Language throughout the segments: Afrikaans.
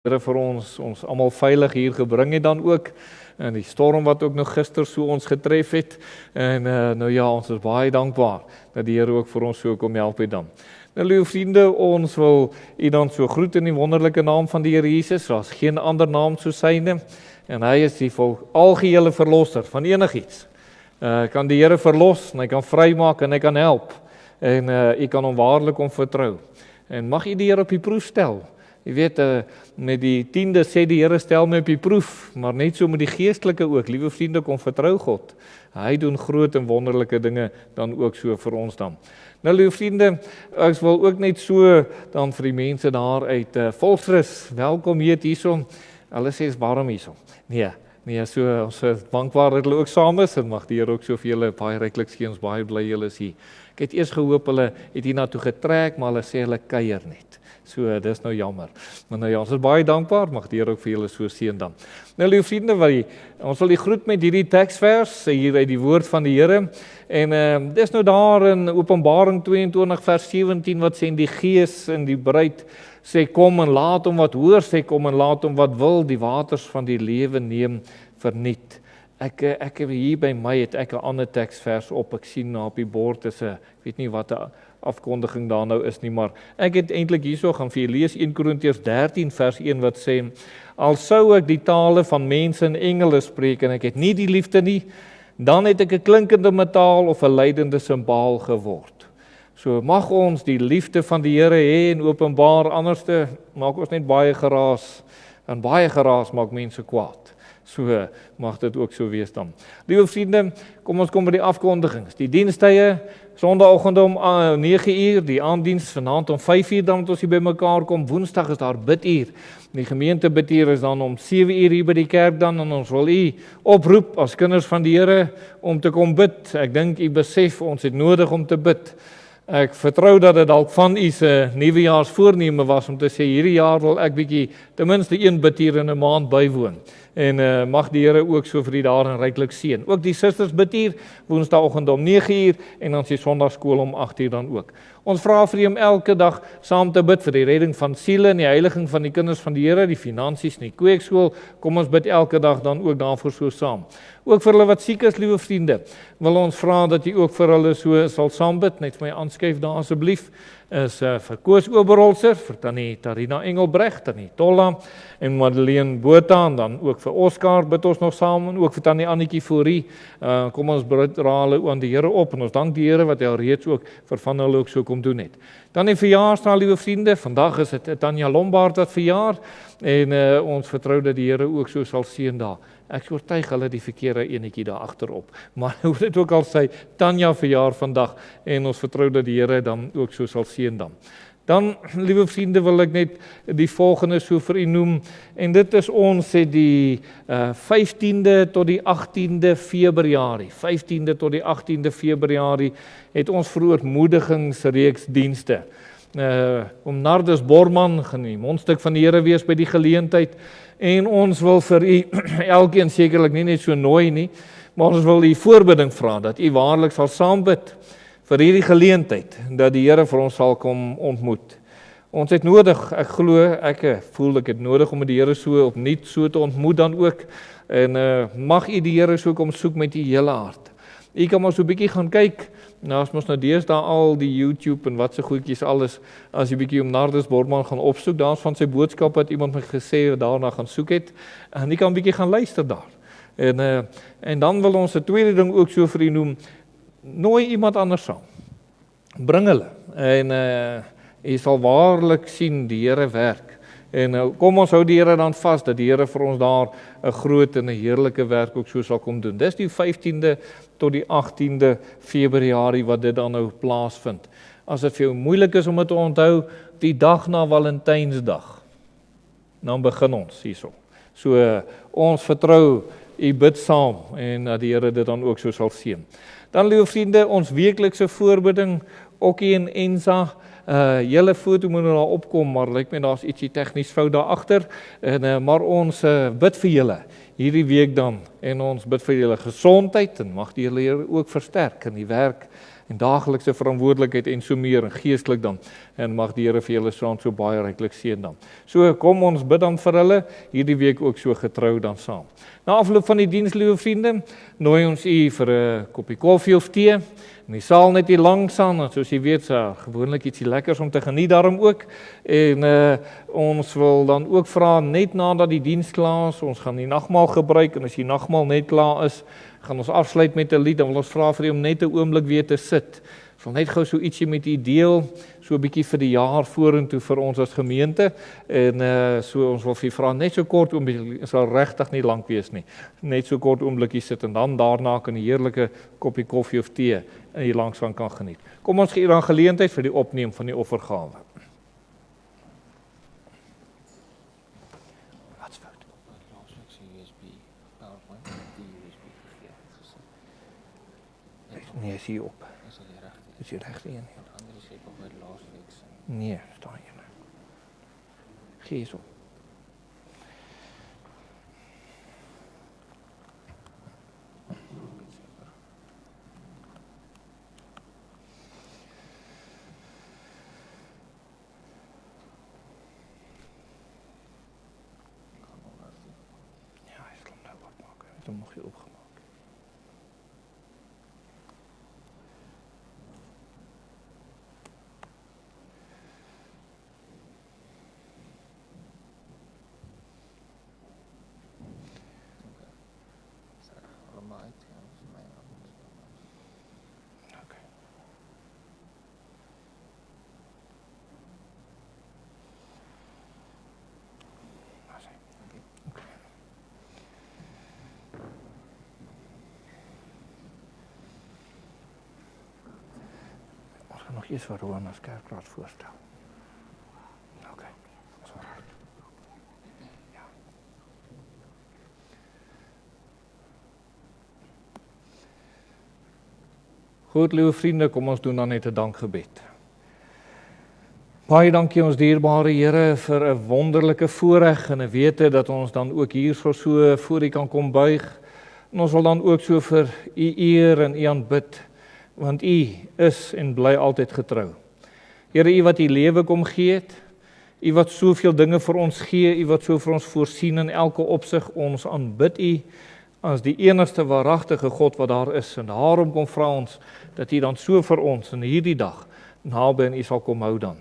Here vir ons almal veilig hier gebring het dan ook, en die storm wat ook nog gister so ons getref het, en nou ja, ons is baie dankbaar, dat die Here ook vir ons so kom help het dan. Nou liewe vriende, ons wil u dan so groet in die wonderlike naam van die Here Jesus, daar is geen ander naam so syne, en hy is die algehele verlosser van enigiets. Kan die Here verlos, en hy kan vrymaak, en hy kan help, en u kan hom waarlik om vertrou. En mag u die Here op die proef stel. Jy weet, met die 10de sê die Here stel my op die proef, maar net so met die geestelike ook, liewe vriende, kom vertrou God. Hy doen groot en wonderlike dinge dan ook so vir ons dan. Nou liewe vriende, ek wil ook net so dan vir die mense daar uit Volksrus, welkom hierso. Hulle sê is warm hierso. Nee, so ons is dankbaar dat hulle ook saam is, en mag die Here ook so vir julle baie ryklik seën, ons baie bly julle is hier. Ek het eers gehoop hulle het hiernatoe getrek, maar hulle sê hulle kuier net. So, dis nou jammer. Maar nou ja, ons is baie dankbaar, mag die Here ook vir julle so seën dan. Nou liewe vriende, ons wil die groet met hierdie teksvers, hier uit die woord van die Here, en dis nou daar in Openbaring 22 vers 17, wat sê, die Gees en die bruid sê, kom en laat hom wat hoor, sê, kom en laat hom wat wil, die waters van die lewe neem verniet. Ek hier by my het ek 'n ander teksvers op, ek sien na op die bord is ek weet nie wat 'n afkondiging daar nou is nie, maar ek het eintlik hierso gaan vir julle lees 1 Korintiërs 13 vers 1 wat sê, al sou ek die tale van mense en engele spreek en ek het nie die liefde nie, dan het ek 'n klinkende metaal of 'n lydende simbaal geword. So mag ons die liefde van die Here hê en openbaar, anderste maak ons net baie geraas, en baie geraas maak mense kwaad. So mag dit ook so wees dan. Liewe vriende, kom ons kom by die afkondigings. Die dienstye, Sondagoggend om 9:00, die aanddiens vanaand om 5:00 dan moet ons hier by mekaar kom. Woensdag is daar biduur. Die gemeente biduur is dan om 7:00 hier by die kerk dan, en ons wil u oproep as kinders van die Here om te kom bid. Ek dink u besef ons het nodig om te bid. Ek vertrou dat dit dalk van u se nuwejaarsvoorneme was om te sê, hierdie jaar wil ek bietjie ten minste 1 biduur in 'n maand bywoon. En mag die Here ook so vir die daarin ryklik seën. Ook die susters bid hier, Woensdagoggend om 9:00 en dan die Sondagskool om 8:00 dan ook. Ons vra vir u om elke dag saam te bid vir die redding van siele en die heiliging van die kinders van die Here, die finansies in die kweekskool. Kom ons bid elke dag dan ook daarvoor so saam. Ook vir hulle wat siek is, liewe vriende, wil ons vra dat u ook vir hulle so sal saam bid. Net vir my aanskuif daar asseblief. Is vir Koos Oberholzer, vir Tannie Tarina Engelbrecht, Tannie Tolla en Madeleine Botha, en dan ook vir Oscar bid ons nog saam, en ook vir Tannie Annetjie Fourie. Kom ons dra hulle aan die Here op, en ons dank die Here wat hy al reeds ook vir van hulle ook so kom doen het. Dan die verjaarsdag, liewe vriende, vandag is dit Tanya Lombard wat verjaar, en ons vertrou dat die Here ook so sal seën daar. Ek oortuig hulle die verkeerde enetjie daar agterop. Maar hoe dit ook al sê, Tanya verjaar vandag, en ons vertrou dat die Here dan ook so sal seën dan. Dan, liewe vriende, wil ek net die volgende so vir u noem, en dit is ons het die 15de tot die 18de Februarie, 15de tot die 18de Februarie, het ons verootmoedigingsreeks dienste. Om Nardus Borman gaan die mondstuk van die Here wees by die geleentheid, en ons wil vir u elkeen sekerlik nie net so nooi nie, maar ons wil u voorbidding vra, dat u waarlik sal saambid vir hierdie geleentheid, dat die Here vir ons sal kom ontmoet. Ons het nodig, ek glo, ek voel ek het nodig om die Here so opnuut so te ontmoet dan ook, en mag u die Here so kom soek met u hele hart. U kan maar so 'n bietjie gaan kyk, nou as ons nou deesdae al die YouTube en wat se goedjies alles, as jy bietjie om Nardus Borman gaan opsoek, daar is van sy boodskap wat iemand my gesê daarna gaan soek het, en jy kan bietjie gaan luister daar. En dan wil ons 'n tweede ding ook so vir u noem, nooi iemand anders saam. Bring hulle, en jy sal waarlik sien die Here werk. En kom ons hou die Here dan vas, dat die Here vir ons daar 'n groot en 'n heerlike werk ook so sal kom doen. Dis die 15de tot die 18de Februarie wat dit dan nou plaasvind. As dit vir jou moeilik is om dit te onthou, die dag na Valentynsdag, dan begin ons hierso. So ons vertrou, u bid saam, en dat die Here dit dan ook so sal seën. Dan, liewe vriende, ons weeklikse voorbidding, Okkie en Ensa, julle foto moet nou daar opkom, maar lyk my daar's ietsie tegnies fout daar agter, maar ons bid vir julle hierdie week dan, en ons bid vir julle gesondheid, en mag die Here ook versterk in die werk en daaglikse verantwoordelikheid en so meer, en geestelik dan, en mag die Here vir julle so baie ryklik seën dan. So kom ons bid dan vir hulle, hierdie week ook so getrou dan saam. Na afloop van die diens, liewe vriende, nooi ons u vir 'n koppie koffie of tee, in die saal net hier langs aan, en soos jy weet, gewoonlik ietsie lekkers om te geniet daarom ook, en ons wil dan ook vra, net nadat die diens klaar is, ons gaan die nagmaal gebruik, en as die nagmaal net klaar is, gaan ons afsluit met 'n lied, dan wil ons vra vir u om net 'n oomblik weer te sit. Ons wil net gou so ietsie met u deel, so 'n bietjie vir die jaar vorentoe vir ons as gemeente, en so ons wil vir u vra, net so kort oomblik, sal regtig nie lank wees nie, net so kort oomblikie sit, en dan daarna kan 'n heerlike koppie koffie of tee en hier langs van kan geniet. Kom ons gee dan geleentheid vir die opneem van die offergawe. Nee, is hier op. Is die regte een? Nee, staan hier. Gee eens op. Ja, hij zal hem nou opmaken. Hij heeft hem nog heel opgemaakt. Nog iets wat Roan als kerkraad voorstel. Oké, dat is wel raar. Ja. Goed, lieve vrienden, kom ons doen dan net 'n dankgebed. Baie dankie ons dierbare Here vir 'n wonderlike voorreg en 'n wete dat ons dan ook hier so voor U kan kom buig. En ons wil dan ook so vir U eer en U aanbid, want U is en bly altyd getrou. Here, U wat U lewe kom gee het, U wat soveel dinge vir ons gee, U wat so vir ons voorsien in elke opsig, ons aanbid U as die enigste waaragtige God wat daar is. En daarom kom vra ons dat U dan so vir ons in hierdie dag naby aan U sal kom hou dan.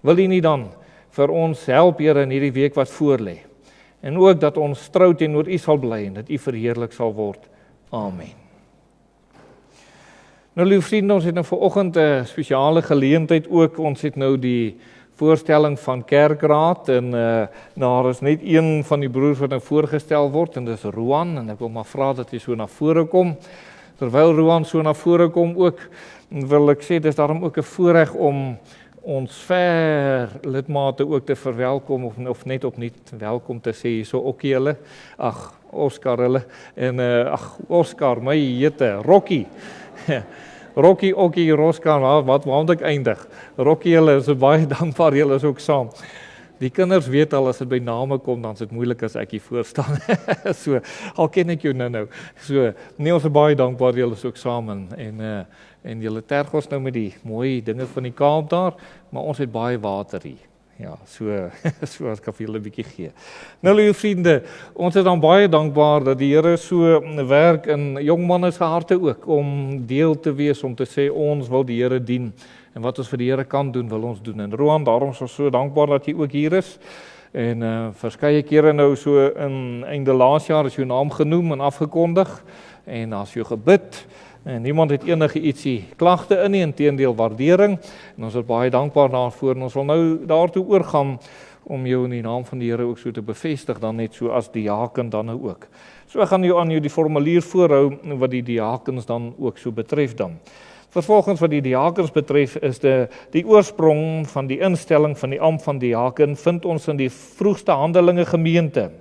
Wil U nie dan vir ons help, Here, in hierdie week wat voorlê? En ook dat ons trou teenoor U sal bly en dat U verheerlik sal word. Amen. Nou, lieve vriende, ons het nou vanoggend 'n spesiale geleentheid ook. Ons het nou die voorstelling van kerkraad en daar is net een van die broers wat nou voorgestel word en dis Roan, en ek wil maar vra dat hy so na vore kom. Terwyl Roan so na vore kom ook, wil ek sê dis daarom ook 'n voorreg om ons ver lidmate ook te verwelkom of net opnuut welkom te sê hierso ook julle. Ag, Oscar hulle en Oscar, my jete, Rocky. Rocky, Okkie, Roskar, wat moet ek eindig? Rocky, julle is baie dankbaar, julle is ook saam. Die kinders weet al as dit by name kom, dan is dit moeilik as ek hier voor staan. So, al ken ek jou nou. So, nee, ons is baie dankbaar, julle is ook saam en julle terg ons nou met die mooi dinge van die Kaap daar, maar ons het baie water hier. Ja, so as ek vir julle 'n bietjie gee. Nou, lieve vriende, ons is dan baie dankbaar dat die Here so werk in jong manne se harte ook, om deel te wees, om te sê ons wil die Here dien, en wat ons vir die Here kan doen, wil ons doen. En Roan, daarom is ons so dankbaar dat jy ook hier is, en verskeie kere nou so in einde laas jaar is jou naam genoem en afgekondig, en as jy gebid, en niemand het enige ietsie klagte in nie, inteendeel waardering, en ons is baie dankbaar daarvoor, en ons wil nou daartoe oorgaan, om jou in die naam van die Here ook so te bevestig, dan net so as diaken dan nou ook. So ek gaan aan jou die formulier voorhou, wat die diakens dan ook so betref dan. Vervolgens wat die diakens betref, is die oorsprong van die instelling van die ampt van diaken, vind ons in die vroegste Handelinge gemeente.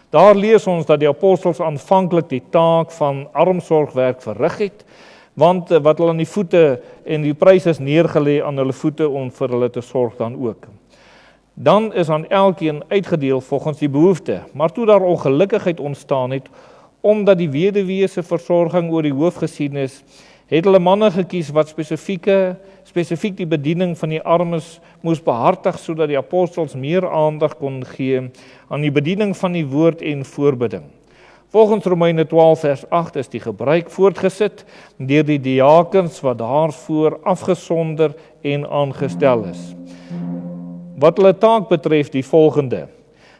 Daar lees ons dat die apostels aanvanklik die taak van armsorgwerk verrig het, want wat hulle aan die voete en die prys is neergelê aan hulle voete om vir hulle te sorg dan ook. Dan is aan elkeen uitgedeel volgens die behoefte, maar toe daar ongelukkigheid ontstaan het, omdat die weduwee se versorging oor die hoof gesien is, het hulle manne gekies wat spesifiek die bediening van die armes moes behartig, sodat die apostels meer aandag kon gee aan die bediening van die woord en voorbidding. Volgens Romeine 12 vers 8 is die gebruik voortgesit deur die diakens wat daarvoor afgesonder en aangestel is. Wat hulle taak betref die volgende: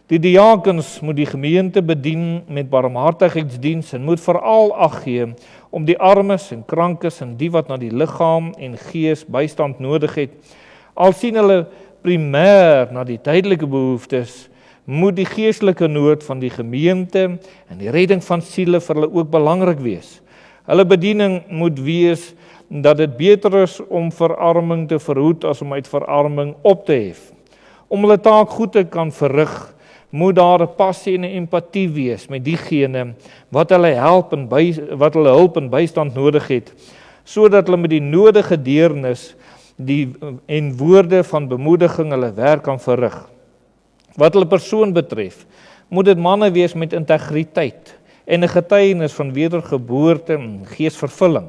die diakens moet die gemeente bedien met barmhartigheidsdiens en moet veral ag gee om die armes en krankes en die wat na die liggaam en gees bystand nodig het. Al sien hulle primêr na die tydelike behoeftes, moet die geestelike nood van die gemeente en die redding van siele vir hulle ook belangrik wees. Hulle bediening moet wees dat dit beter is om verarming te verhoed as om uit verarming op te hef. Om hulle taak goed te kan verrig, moet daar 'n passie en 'n empatie wees met diegene wat hulle hulp en bystand nodig het, sodat hulle met die nodige deernis en woorde van bemoediging hulle werk kan verrig. Wat hulle persoon betref, moet dit manne wees met integriteit en 'n getuienis van wedergeboorte en geesvervulling.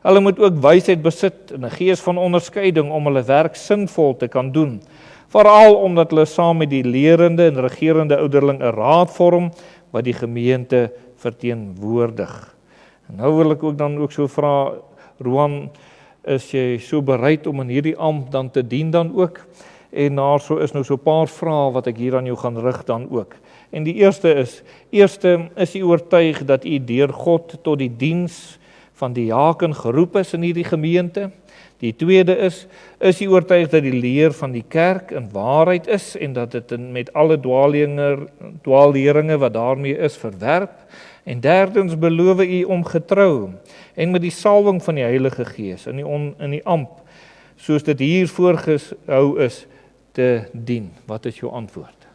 Hulle moet ook wysheid besit en 'n gees van onderskeiding om hulle werk sinvol te kan doen, veral omdat hulle saam met die lerende en regerende ouderling 'n raad vorm wat die gemeente verteenwoordig. En nou wil ek ook dan ook so vra, Roan, is jy so bereid om in hierdie ampt dan te dien dan ook? En daarso is nou so 'n paar vrae wat ek hier aan jou gaan rig dan ook. En die eerste is jy oortuig dat u deur God tot die diens van die diaken geroep is in hierdie gemeente? Die tweede is jy oortuig dat die leer van die kerk in waarheid is en dat dit met alle dwaalleringe wat daarmee is verwerp? En derdens, beloof u om getrou en met die salwing van die Heilige Gees in die ampt, soos dit hier voorgehou is, te dien? Wat is jou antwoord?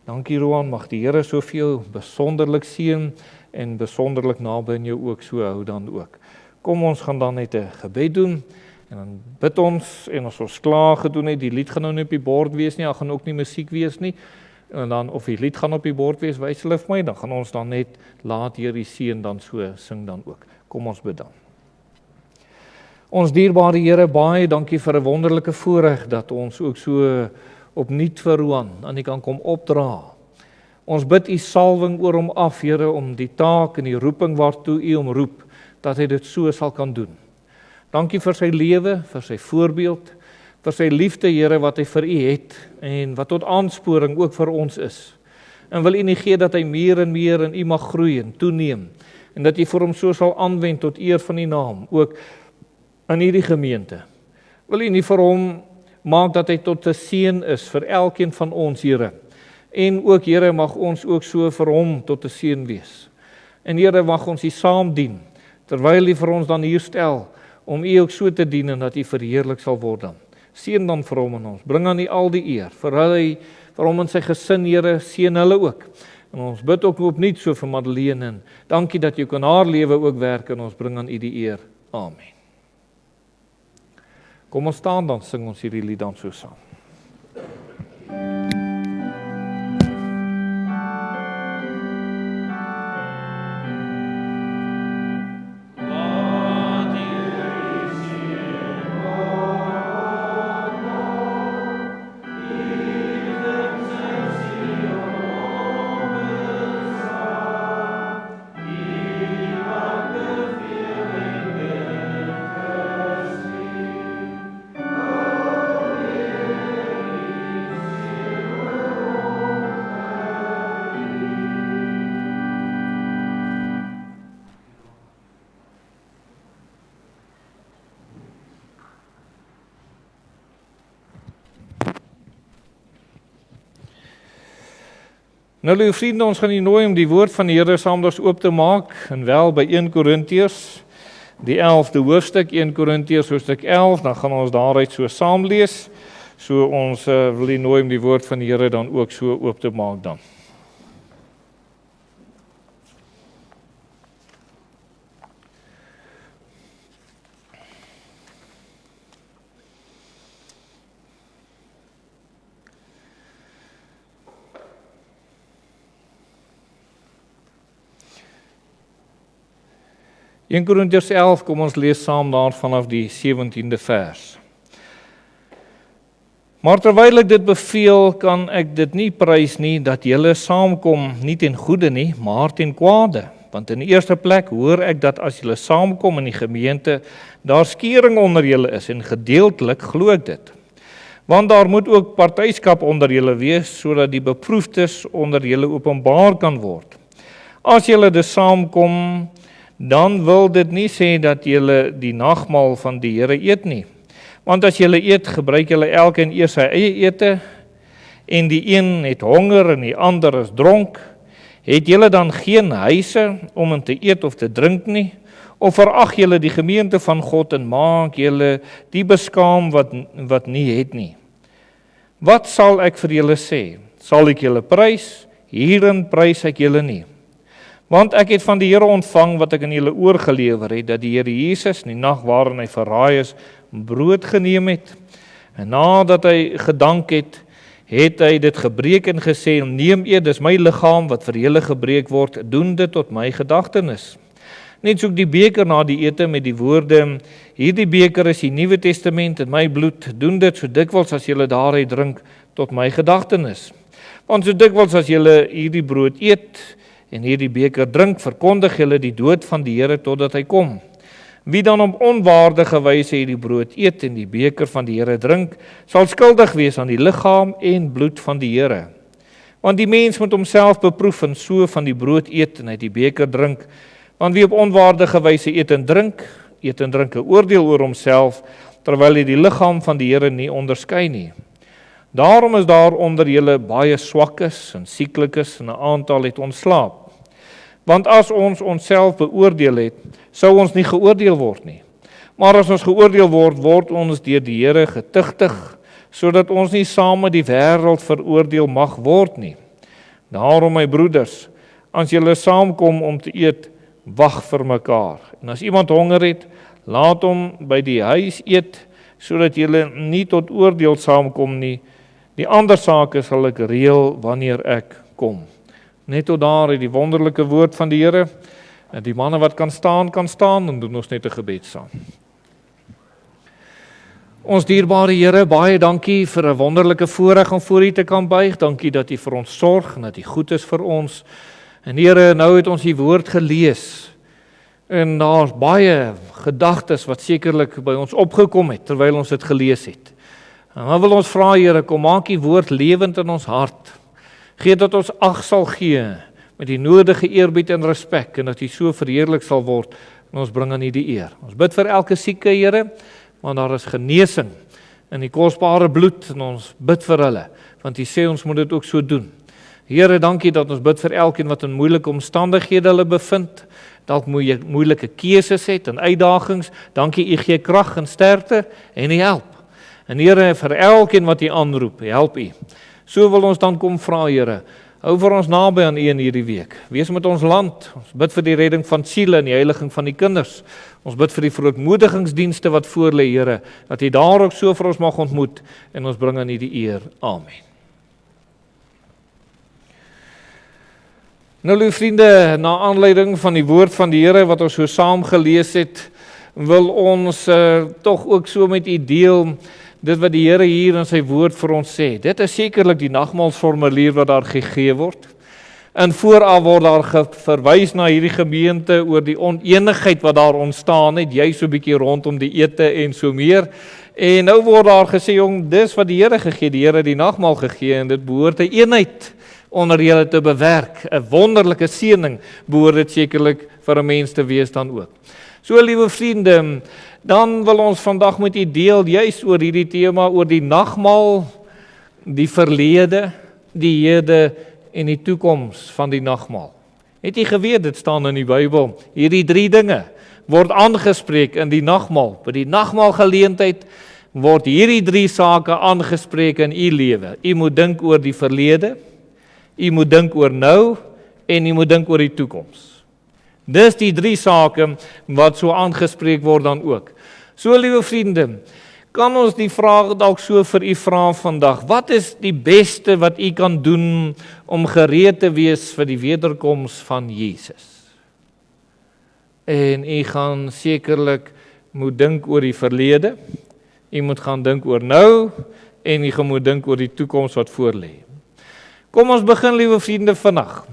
Dankie Roan, mag die Here so vir jou besonderlik seën en besonderlik naby in jou ook so hou dan ook. Kom ons gaan dan net 'n gebed doen en dan bid ons en as ons klaar gedoen het, die lied gaan nou nie op die bord wees nie, daar gaan ook nie musiek wees nie. En dan of die lied gaan op die bord wees, wys hulle vir my, dan gaan ons dan net laat hierdie seën dan so sing dan ook. Kom ons bid dan. Ons dierbare Here, baie dankie vir 'n wonderlike voorreg dat ons ook so opnuut vir Roan aan die kan kom opdra. Ons bid u salwing oor hom af, Here, om die taak en die roeping waartoe u hom roep, dat hy dit so sal kan doen. Dankie vir sy lewe, vir sy voorbeeld, vir sy liefde, Here, wat hy vir u het en wat tot aansporing ook vir ons is. En wil u nie gee dat hy meer en meer in u mag groei en toeneem en dat u vir hom so sal aanwend tot eer van die naam, ook in hierdie gemeente. Wil u nie vir hom maak dat hy tot 'n seën is vir elkeen van ons, Here. En ook, Here, mag ons ook so vir hom tot 'n seën wees. En Here, mag ons u saam dien, terwyl u vir ons dan hier stel, om u ook so te dien en dat u verheerlik sal word dan. Seën dan vir hom en ons, bring aan u al die eer, vir hom en sy gesin, Here, seën hulle ook. En ons bid ook opnuut so vir Madeleine en dankie dat u kan haar lewe ook werk en ons bring aan u die eer. Amen. Kom ons staan dan, sing ons hierdie lied dan so saam. Nou, lieve vriende, ons gaan u nooi om die woord van die Here saam met ons oop te maak, en wel by 1 Korintiërs, die 11de hoofstuk, 1 Korintiërs hoofstuk 11, dan gaan ons daaruit so saam lees, so ons wil u nooi om die woord van die Here dan ook so oop te maak dan. 1 Korintiërs 11, kom ons lees saam daar vanaf die 17de vers. Maar terwyl ek dit beveel, kan ek dit nie prys nie, dat julle saamkom nie ten goede nie, maar ten kwade. Want in die eerste plek hoor ek dat as julle saamkom in die gemeente, daar skeuring onder julle is, en gedeeltelik glo ek dit. Want daar moet ook partyskap onder julle wees, sodat die beproefdes onder julle openbaar kan word. As julle dus saamkom, dan wil dit nie sê dat julle die nagmaal van die Here eet nie. Want as julle eet, gebruik julle elkeen eers sy eie ete, en die een het honger en die ander is dronk. Het julle dan geen huise om in te eet of te drink nie? Of verag julle die gemeente van God en maak julle die beskaam wat nie het nie? Wat sal ek vir julle sê? Sal ek julle prys? Hierin prys ek julle nie. Want ek het van die Here ontvang wat ek aan julle oorgelewer het, dat die Here Jesus in die nag waarin hy verraai is, brood geneem het. En nadat hy gedank het, het hy dit gebreek en gesê, neem eet, dis my liggaam wat vir julle gebreek word, doen dit tot my gedagtenis. Net soos die beker na die ete met die woorde, hierdie beker is die Nuwe Testament in my bloed, doen dit so dikwels as julle daaruit drink tot my gedagtenis. Want so dikwels as julle hierdie brood eet en hierdie beker drink, verkondig julle die dood van die Here totdat hy kom. Wie dan op onwaardige wyse hierdie brood eet en die beker van die Here drink, sal skuldig wees aan die liggaam en bloed van die Here. Want die mens moet homself beproef en so van die brood eet en uit die beker drink. Want wie op onwaardige wyse eet en drink 'n oordeel oor homself, terwyl hy die liggaam van die Here nie onderskei nie. Daarom is daar onder julle baie swakkes en sieklikes en 'n aantal het ontslaap. Want as ons onsself beoordeel het, sou ons nie geoordeel word nie. Maar as ons geoordeel word, word ons deur die Here getuigtig, sodat ons nie saam met die wêreld veroordeel mag word nie. Daarom, my broeders, as julle saamkom om te eet, wag vir mekaar. En as iemand honger het, laat hom by die huis eet, sodat julle nie tot oordeel saamkom nie. Die ander sake sal ek reël wanneer ek kom. Net tot daar uit die wonderlike woord van die Here. En die manne wat kan staan, en doen ons net 'n gebed saam. Ons dierbare Here, baie dankie vir 'n wonderlike voorreg om voor U te kan buig. Dankie dat U vir ons sorg en dat U goed is vir ons. En Here, nou het ons U woord gelees. En daar's baie gedagtes wat sekerlik by ons opgekom het terwyl ons dit gelees het. En dan wil ons vra, Here, kom maak U woord lewend in ons hart. Gee dat ons ag sal gee met die nodige eerbied en respek en dat U so verheerlik sal word en ons bring aan U die eer. Ons bid vir elke sieke, Here, want daar is genesing in die kosbare bloed en ons bid vir hulle, want U sê ons moet dit ook so doen. Here, dankie dat ons bid vir elkeen wat in moeilike omstandighede hulle bevind, dalk moeilike keuses het en uitdagings. Dankie U gee krag en sterkte en U help. En Here, vir elkeen wat U aanroep, help U. So wil ons dan kom vra, Here, hou vir ons naby aan U in hierdie week. Wees met ons land. Ons bid vir die redding van siele en die heiliging van die kinders. Ons bid vir die verootmoedigingsdienste wat voor lê, Here, dat U daar ook so vir ons mag ontmoet en ons bring aan U die eer. Amen. Nou, lieve vriende, na aanleiding van die woord van die Here wat ons so saam gelees het, wil ons tog ook so met U deel dit wat die Here hier in sy woord vir ons sê. Dit is sekerlik die nagmaalsformulier wat daar gegee word. En vooraf word daar verwys na hierdie gemeente oor die oneenigheid wat daar ontstaan het, jy so 'n bietjie rondom die ete en so meer. En nou word daar gesê, jong, dis wat die Here gegee, die Here die nagmaal gegee en dit behoort 'n eenheid onder julle te bewerk. 'n Wonderlike seëning behoort dit sekerlik vir 'n mens te wees dan ook. So, liewe vriende, dan wil ons vandag met U deel juis oor hierdie tema, oor die nagmaal, die verlede, die hede en die toekoms van die nagmaal. Het jy geweet, dit staan in die Bybel, hierdie 3 dinge word aangespreek in die nagmaal. By die nagmaalgeleentheid word hierdie 3 sake aangespreek in U lewe. U moet dink oor die verlede, u moet dink oor nou en u moet dink oor die toekoms. Dis die 3 sake wat so aangespreek word dan ook. So, liewe vriende, kan ons die vraag dalk so vir u vra vandag, wat is die beste wat u kan doen om gereed te wees vir die wederkoms van Jesus? En u gaan sekerlik moet dink oor die verlede, u moet gaan dink oor nou, en u gaan moet dink oor die toekoms wat voor lê. Kom ons begin, liewe vriende, vandag.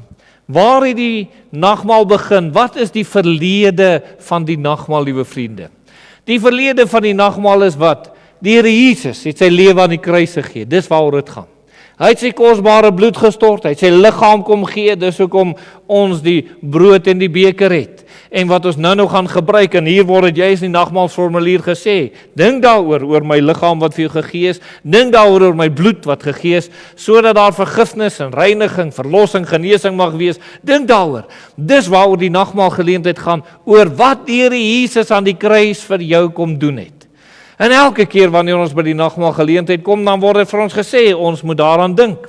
Waar het die nagmaal begin? Wat is die verlede van die nagmaal, liewe vriende? Die verlede van die nagmaal is wat? Die Here Jesus het sy lewe aan die kruis gegee. Dis waaroor dit gaan. Hy het sy kosbare bloed gestort, hy het sy liggaam kom gee, dis hoekom ons die brood en die beker het. En wat ons nou gaan gebruik, en hier word dit juis in die nagmaalsformulier gesê, dink daaroor, oor my liggaam wat vir jou gegee is, dink daaroor oor my bloed wat gegee is, sodat daar vergifnis en reiniging, verlossing, genesing mag wees, dink daaroor. Dis waaroor die nagmaalgeleentheid gaan, oor wat die Here Jesus aan die kruis vir jou kom doen het. En elke keer wanneer ons by die nagmaalgeleentheid kom, dan word dit vir ons gesê, ons moet daaraan dink.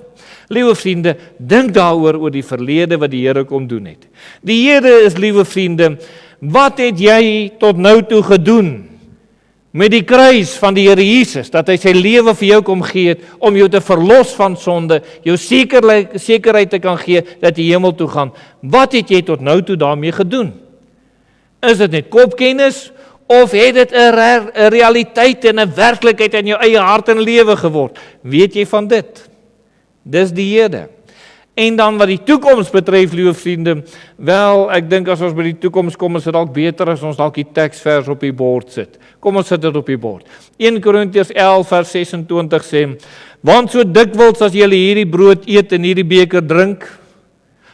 Liewe vriende, dink daaroor oor die verlede wat die Here kom doen het. Die Here is, liewe vriende, wat het jy tot nou toe gedoen met die kruis van die Here Jesus, dat hy sy lewe vir jou kom gee het, om jou te verlos van sonde, jou sekerheid te kan gee, dat jy hemel toe gaan. Wat het jy tot nou toe daarmee gedoen? Is dit net kopkennis, of het dit 'n realiteit en 'n werklikheid in jou eie hart en lewe geword? Weet jy van dit? Dis die Here. En dan wat die toekoms betref, liewe vriende, wel, ek dink as ons by die toekoms kom, is dit dalk beter as ons dalk die teksvers op die bord sit. Kom ons sit dit op die bord. 1 Korintiërs 11 vers 26 sê, want so dikwels as julle hierdie brood eet en hierdie beker drink,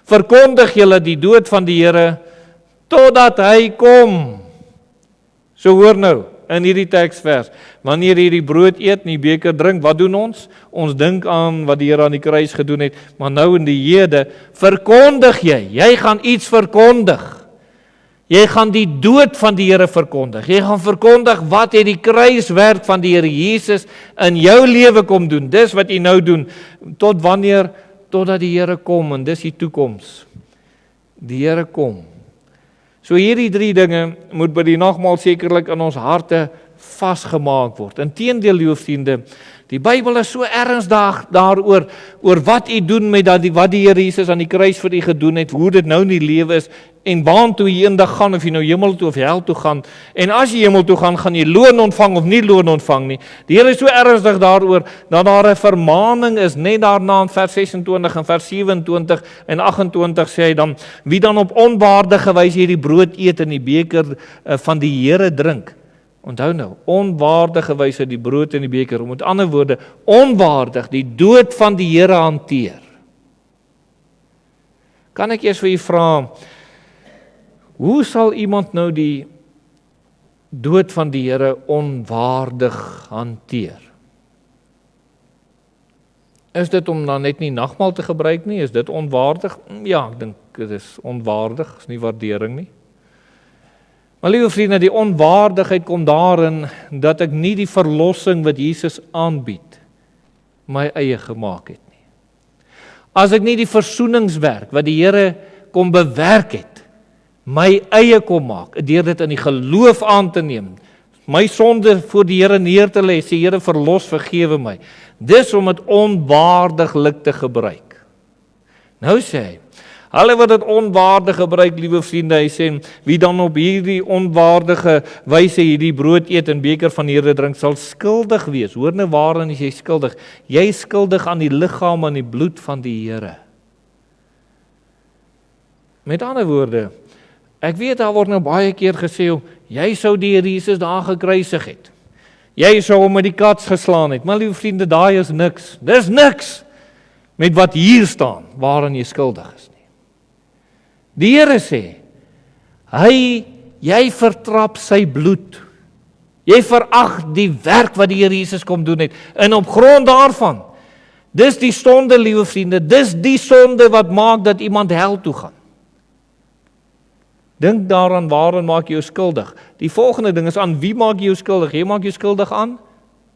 verkondig julle die dood van die Here, totdat hy kom. So hoor nou, in hierdie teksvers, wanneer jy die brood eet en die beker drink, wat doen ons? Ons dink aan wat die Here aan die kruis gedoen het, maar nou in die hede, verkondig jy gaan iets verkondig. Jy gaan die dood van die Here verkondig. Jy gaan verkondig wat het die kruiswerk van die Here Jesus in jou lewe kom doen. Dis wat jy nou doen, tot wanneer? Totdat die Here kom, en dis die toekoms. Die Here kom. So hierdie 3 dinge moet by die nagmaal sekerlik in ons harte vasgemaak word. Inteendeel, liewe vriende, die Bybel is so ernstig daaroor, oor wat u doen met wat die Here Jesus aan die kruis vir u gedoen het, hoe dit nou in die lewe is, en waantoe jy eendag gaan, of jy nou hemel toe of hel toe gaan, en as jy hemel toe gaan jy loon ontvang of nie loon ontvang nie. Die Here is so ernstig daaroor, dat daar 'n vermaaning is, net daarna in vers 26 en vers 27 en 28 sê hy dan, wie dan op onwaardige wyse hierdie brood eet en die beker van die Here drink. Onthou nou, onwaardige wyse die brood en die beker, met ander woorde, onwaardig die dood van die Here hanteer. Kan ek eers vir u vra, hoe sal iemand nou die dood van die Here onwaardig hanteer? Is dit om dan net nie nagmaal te gebruik nie? Is dit onwaardig? Ja, ek dink dit is onwaardig, is nie waardering nie. Maar liewe vriende, die onwaardigheid kom daarin, dat ek nie die verlossing wat Jesus aanbied, my eie gemaak het nie. As ek nie die versoeningswerk wat die Here kom bewerk het, my eie kom maak, deur dit in die geloof aan te neem, my sonde voor die Here neer te lê, sê Here verlos, vergewe my. Dis om dit onwaardiglik te gebruik. Nou sê hy, hulle wat dit onwaardig gebruik, liewe vriende, hy sê, wie dan op hierdie onwaardige wyse hierdie brood eet en beker van die Here drink, sal skuldig wees. Hoor nou, waarin is jy skuldig? Jy is skuldig aan die liggaam en die bloed van die Here. Met ander woorde, ek weet daar word nou baie keer gesê, jy sou die Here Jesus daar gekruisig het. Jy sou hom met die kats geslaan het. Maar liewe vriende, daai is niks. Dis niks met wat hier staan, waarin jy skuldig is nie. Die Here sê, jy vertrap sy bloed. Jy verag die werk wat die Here Jesus kom doen het. En op grond daarvan, dis die sonde, liewe vriende, dis die sonde wat maak dat iemand hel toe gaan. Dink daaraan, waarin maak jy jou skuldig? Die volgende ding is, aan wie maak jy jou skuldig? Jy maak jou skuldig aan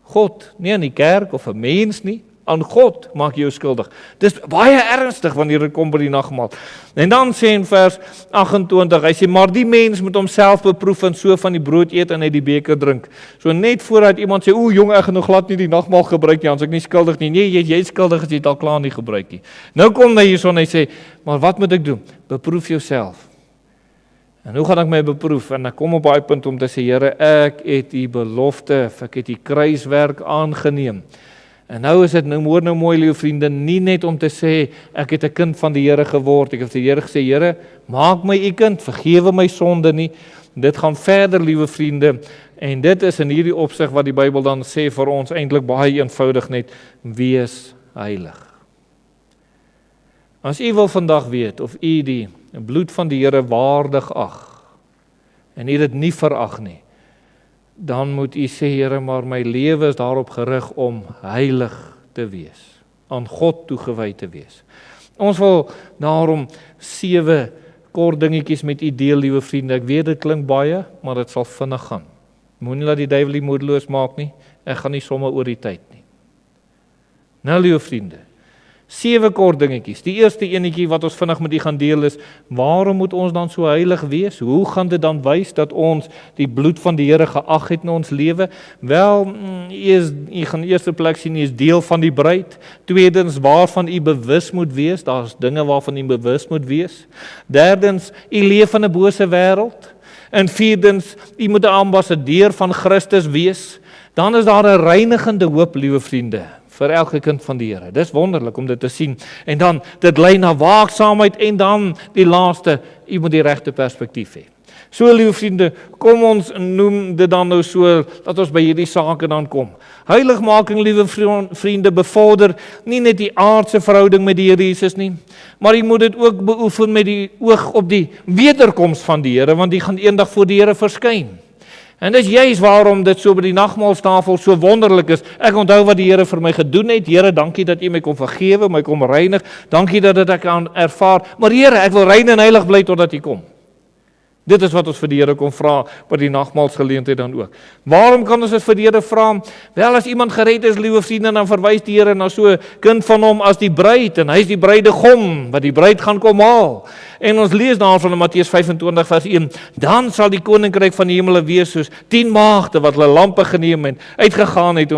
God, nie aan die kerk of 'n mens nie. Aan God maak jy jou skuldig. Dis baie ernstig wanneer dit kom by die nagmaal. En dan sê in vers 28, hy sê, maar die mens moet homself beproef en so van die brood eet en uit die beker drink. So net vooruit iemand sê, jong, ek gaan nou glad nie die nagmaal gebruik nie, as ek nie skuldig nie. Nee, jy is skuldig as jy dit al klaar nie gebruik nie. Nou kom hy hierson en hy sê, maar wat moet ek doen? Beproef jouself. En hoe gaan ek my beproef? En ek kom op daai punt om te sê, Here, ek het die belofte, ek het die kruiswerk aangeneem. En nou is dit nou mooi, liewe vriende, nie net om te sê, ek het 'n kind van die Here geword. Ek het vir die Here gesê, Here, maak my u kind, vergewe my sonde nie. Dit gaan verder, liewe vriende, en dit is in hierdie opsig wat die Bybel dan sê vir ons eintlik baie eenvoudig net, wees heilig. As u wil vandag weet of u die bloed van die Here waardig ag, en u dit nie verag nie, dan moet u sê, Here, maar my lewe is daarop gerig om heilig te wees, aan God toegewy te wees. Ons wil daarom 7 kort dingetjies met u deel, liewe vriende. Ek weet dit klink baie, maar dit sal vinnig gaan. Moenie laat die duiwel u moedeloos maak nie. Ek gaan nie sommer oor die tyd nie. Nou, liewe vriende, 7 kort dingetjies. Die eerste enetjie wat ons vinnig met u gaan deel is, waarom moet ons dan so heilig wees? Hoe gaan dit dan wys dat ons die bloed van die Here geag het in ons lewe? Wel, u gaan eerste plek sien, u is deel van die bruid. Tweedens, waarvan u bewus moet wees. Daar's dinge waarvan u bewus moet wees. Derdens, u leef in 'n bose wêreld. En vierdens, u moet 'n ambassadeur van Christus wees. Dan is daar 'n reinigende hoop, liewe vriende, vir elke kind van die Here. Dis wonderlik om dit te sien. En dan, dit lei na waaksaamheid en dan die laaste, u moet die regte perspektief hê. So, liewe vriende, kom ons noem dit dan nou so, dat ons by hierdie sake dan kom. Heiligmaking, liewe vriende, bevorder nie net die aardse verhouding met die Here Jesus nie, maar jy moet dit ook beoefen met die oog op die wederkoms van die Here, want die gaan eendag voor die Here verskyn. En dis juist waarom dit so by die nagmaalstafel so wonderlik is. Ek onthou wat die Here vir my gedoen het. Here, dankie dat U my kom vergewe, my kom reinig. Dankie dat dit ek kan ervaar. Maar Here, ek wil rein en heilig bly totdat U kom. Dit is wat ons vir die Here kom vra by die nagmaalsgeleentheid dan ook. Waarom kan ons dit vir die Here vra? Wel, as iemand gered is, liewe vriende, dan verwys die Here na so 'n kind van hom as die bruid, en hy is die bruidegom wat die bruid gaan kom haal. En ons lees daarvan in Matteus 25 vers 1, dan sal die koninkryk van die hemele wees soos 10 maagde wat hulle lampe geneem en uitgegaan het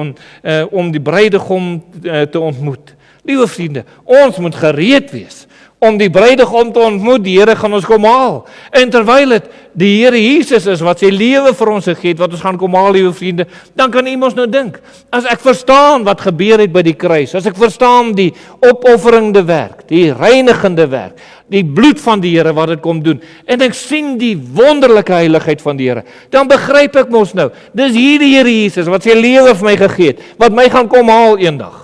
om die bruidegom te ontmoet. Liewe vriende, ons moet gereed wees om die bruidegom te ontmoet. Die Here gaan ons kom haal. En terwyl dit die Here Jesus is wat sy lewe vir ons gegee het, wat ons gaan kom haal, liewe vriende, dan kan iemand nou dink, as ek verstaan wat gebeur het by die kruis, as ek verstaan die opofferende werk, die reinigende werk, die bloed van die Here wat dit kom doen, en ek sien die wonderlike heiligheid van die Here, dan begryp ek mos nou, dis hierdie Here Jesus wat sy lewe vir my gegee het, wat my gaan kom haal eendag.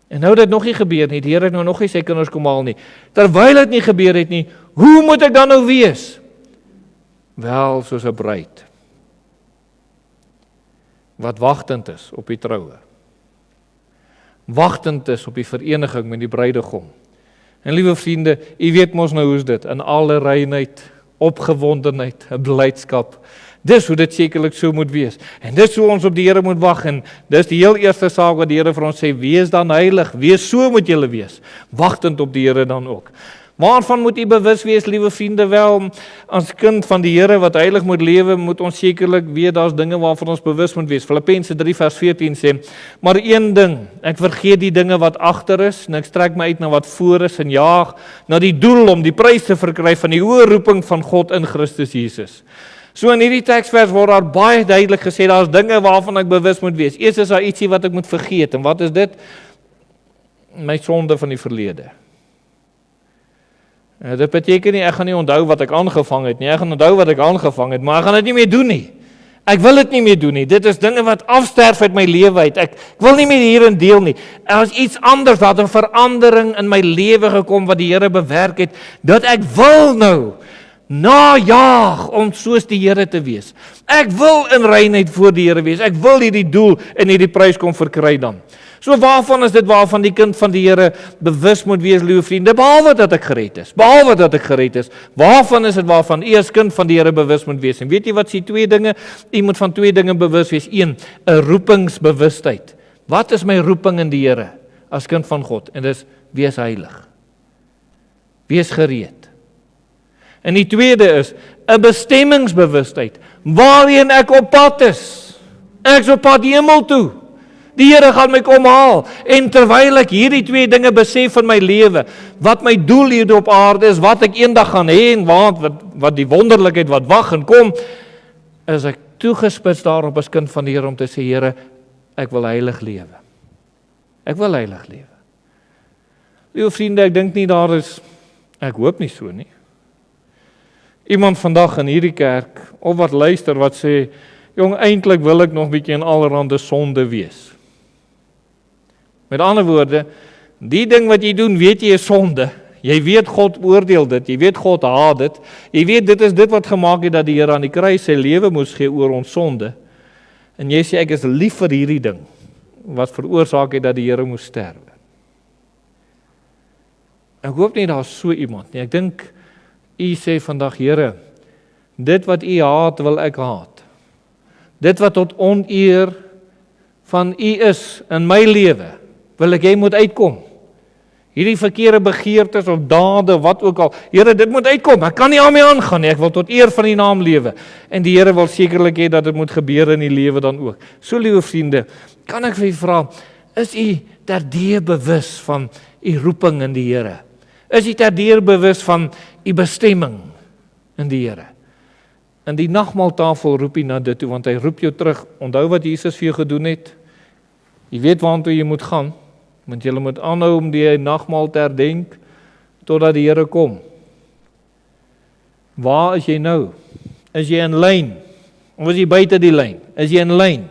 En nou dit nog nie gebeur nie, die Here het nou nog nie sy kinders kom haal nie. Terwyl dit nie gebeur het nie, hoe moet ek dan nou wees? Wel, soos 'n bruid wat wagtend is op die troue. Wagtend is op die vereniging met die bruidegom. En liewe vriende, u weet mos nou hoe is dit, in alle reinheid, opgewondenheid, 'n blydskap. Dis hoe dit sekerlik so moet wees. En dis hoe ons op die Here moet wag. En dis die heel eerste saak wat die Here vir ons sê, wees dan heilig, wees so moet julle wees, wagtend op die Here dan ook. Waarvan moet u bewus wees, liewe vriende? Wel, as kind van die Here wat heilig moet lewe, moet ons sekerlik weet, daar's dinge waarvan ons bewus moet wees. Filippense 3 vers 14 sê, maar een ding, ek vergeet die dinge wat agter is, en ek strek my uit na wat voor is, en jaag na die doel om die prys te verkry van die hoë roeping van God in Christus Jesus. So in hierdie teksvers word daar baie duidelik gesê, daar's dinge waarvan ek bewus moet wees. Eers is daar ietsie wat ek moet vergeet, en wat is dit? My sonde van die verlede. Dit beteken nie, ek gaan nie onthou wat ek aangevang het nie, ek gaan onthou wat ek aangevang het, maar ek gaan dit nie meer doen nie. Ek wil dit nie meer doen nie, dit is dinge wat afsterf uit my lewe uit, ek wil nie meer hierin deel nie. Er is iets anders, daar het 'n verandering in my lewe gekom, wat die Here bewerk het, dat ek wil nou najaag om soos die Here te wees. Ek wil in reinheid voor die Here wees, ek wil hierdie doel en hierdie prys kom verkry dan. So waarvan is dit waarvan die kind van die Here bewus moet wees, liewe vriende, behalwe dat ek gered is, waarvan is dit waarvan u as kind van die Here bewus moet wees? En weet jy wat is die 2 dinge? U moet van 2 dinge bewus wees. 1, 'n roepingsbewustheid. Wat is my roeping in die Here as kind van God? En dis, wees heilig. Wees gereed. En die tweede is 'n bestemmingsbewustheid, waarheen ek op pad is. Ek is op pad hemel toe. Die Here gaan my kom haal. En terwyl ek hierdie twee dinge besef in my lewe, wat my doel hier op aarde is, wat ek eendag gaan hê en wat die wonderlikheid wat wag en kom, is ek toegespits daarop as kind van die Here om te sê, Here, ek wil heilig lewe. Ek wil heilig lewe. Liewe vriende, ek dink nie daar is, ek hoop nie so nie. Iemand vandag in hierdie kerk, of wat luister, wat sê, jong, eintlik wil ek nog bietjie in allerhande sonde wees. Met ander woorde, die ding wat jy doen, weet jy is sonde. Jy weet God oordeel dit, jy weet God haat dit, jy weet dit is dit wat gemaak het dat die Here aan die kruis sy lewe moes gee oor ons sonde. En jy sê, ek is lief vir hierdie ding, wat veroorsaak het dat die Here moes sterwe. Ek hoop nie daar is so iemand nie. Ek dink, u sê vandag, Here, dit wat u haat, wil ek haat. Dit wat tot oneer van u is in my lewe, wil ek jy moet uitkom. Hierdie verkeerde begeertes of dade, wat ook al, Here, dit moet uitkom, ek kan nie aan my aangaan nie, ek wil tot eer van die naam lewe. En die Here wil sekerlik hê dat dit moet gebeur in die lewe dan ook. So, liewe vriende, kan ek vir u vra, is u terdee bewus van u roeping in die Here? Is u terdee bewus van u bestemming in die Here? In die nagmaaltafel roep hy na dit toe, want hy roep jou terug. Onthou wat Jesus vir jou gedoen het. Jy weet waartoe jy moet gaan, want jy moet aanhou om die nagmaal te herdenk, totdat die Here kom. Waar is jy nou? Is jy in lyn? Of is jy buite die lyn? Is jy in lyn?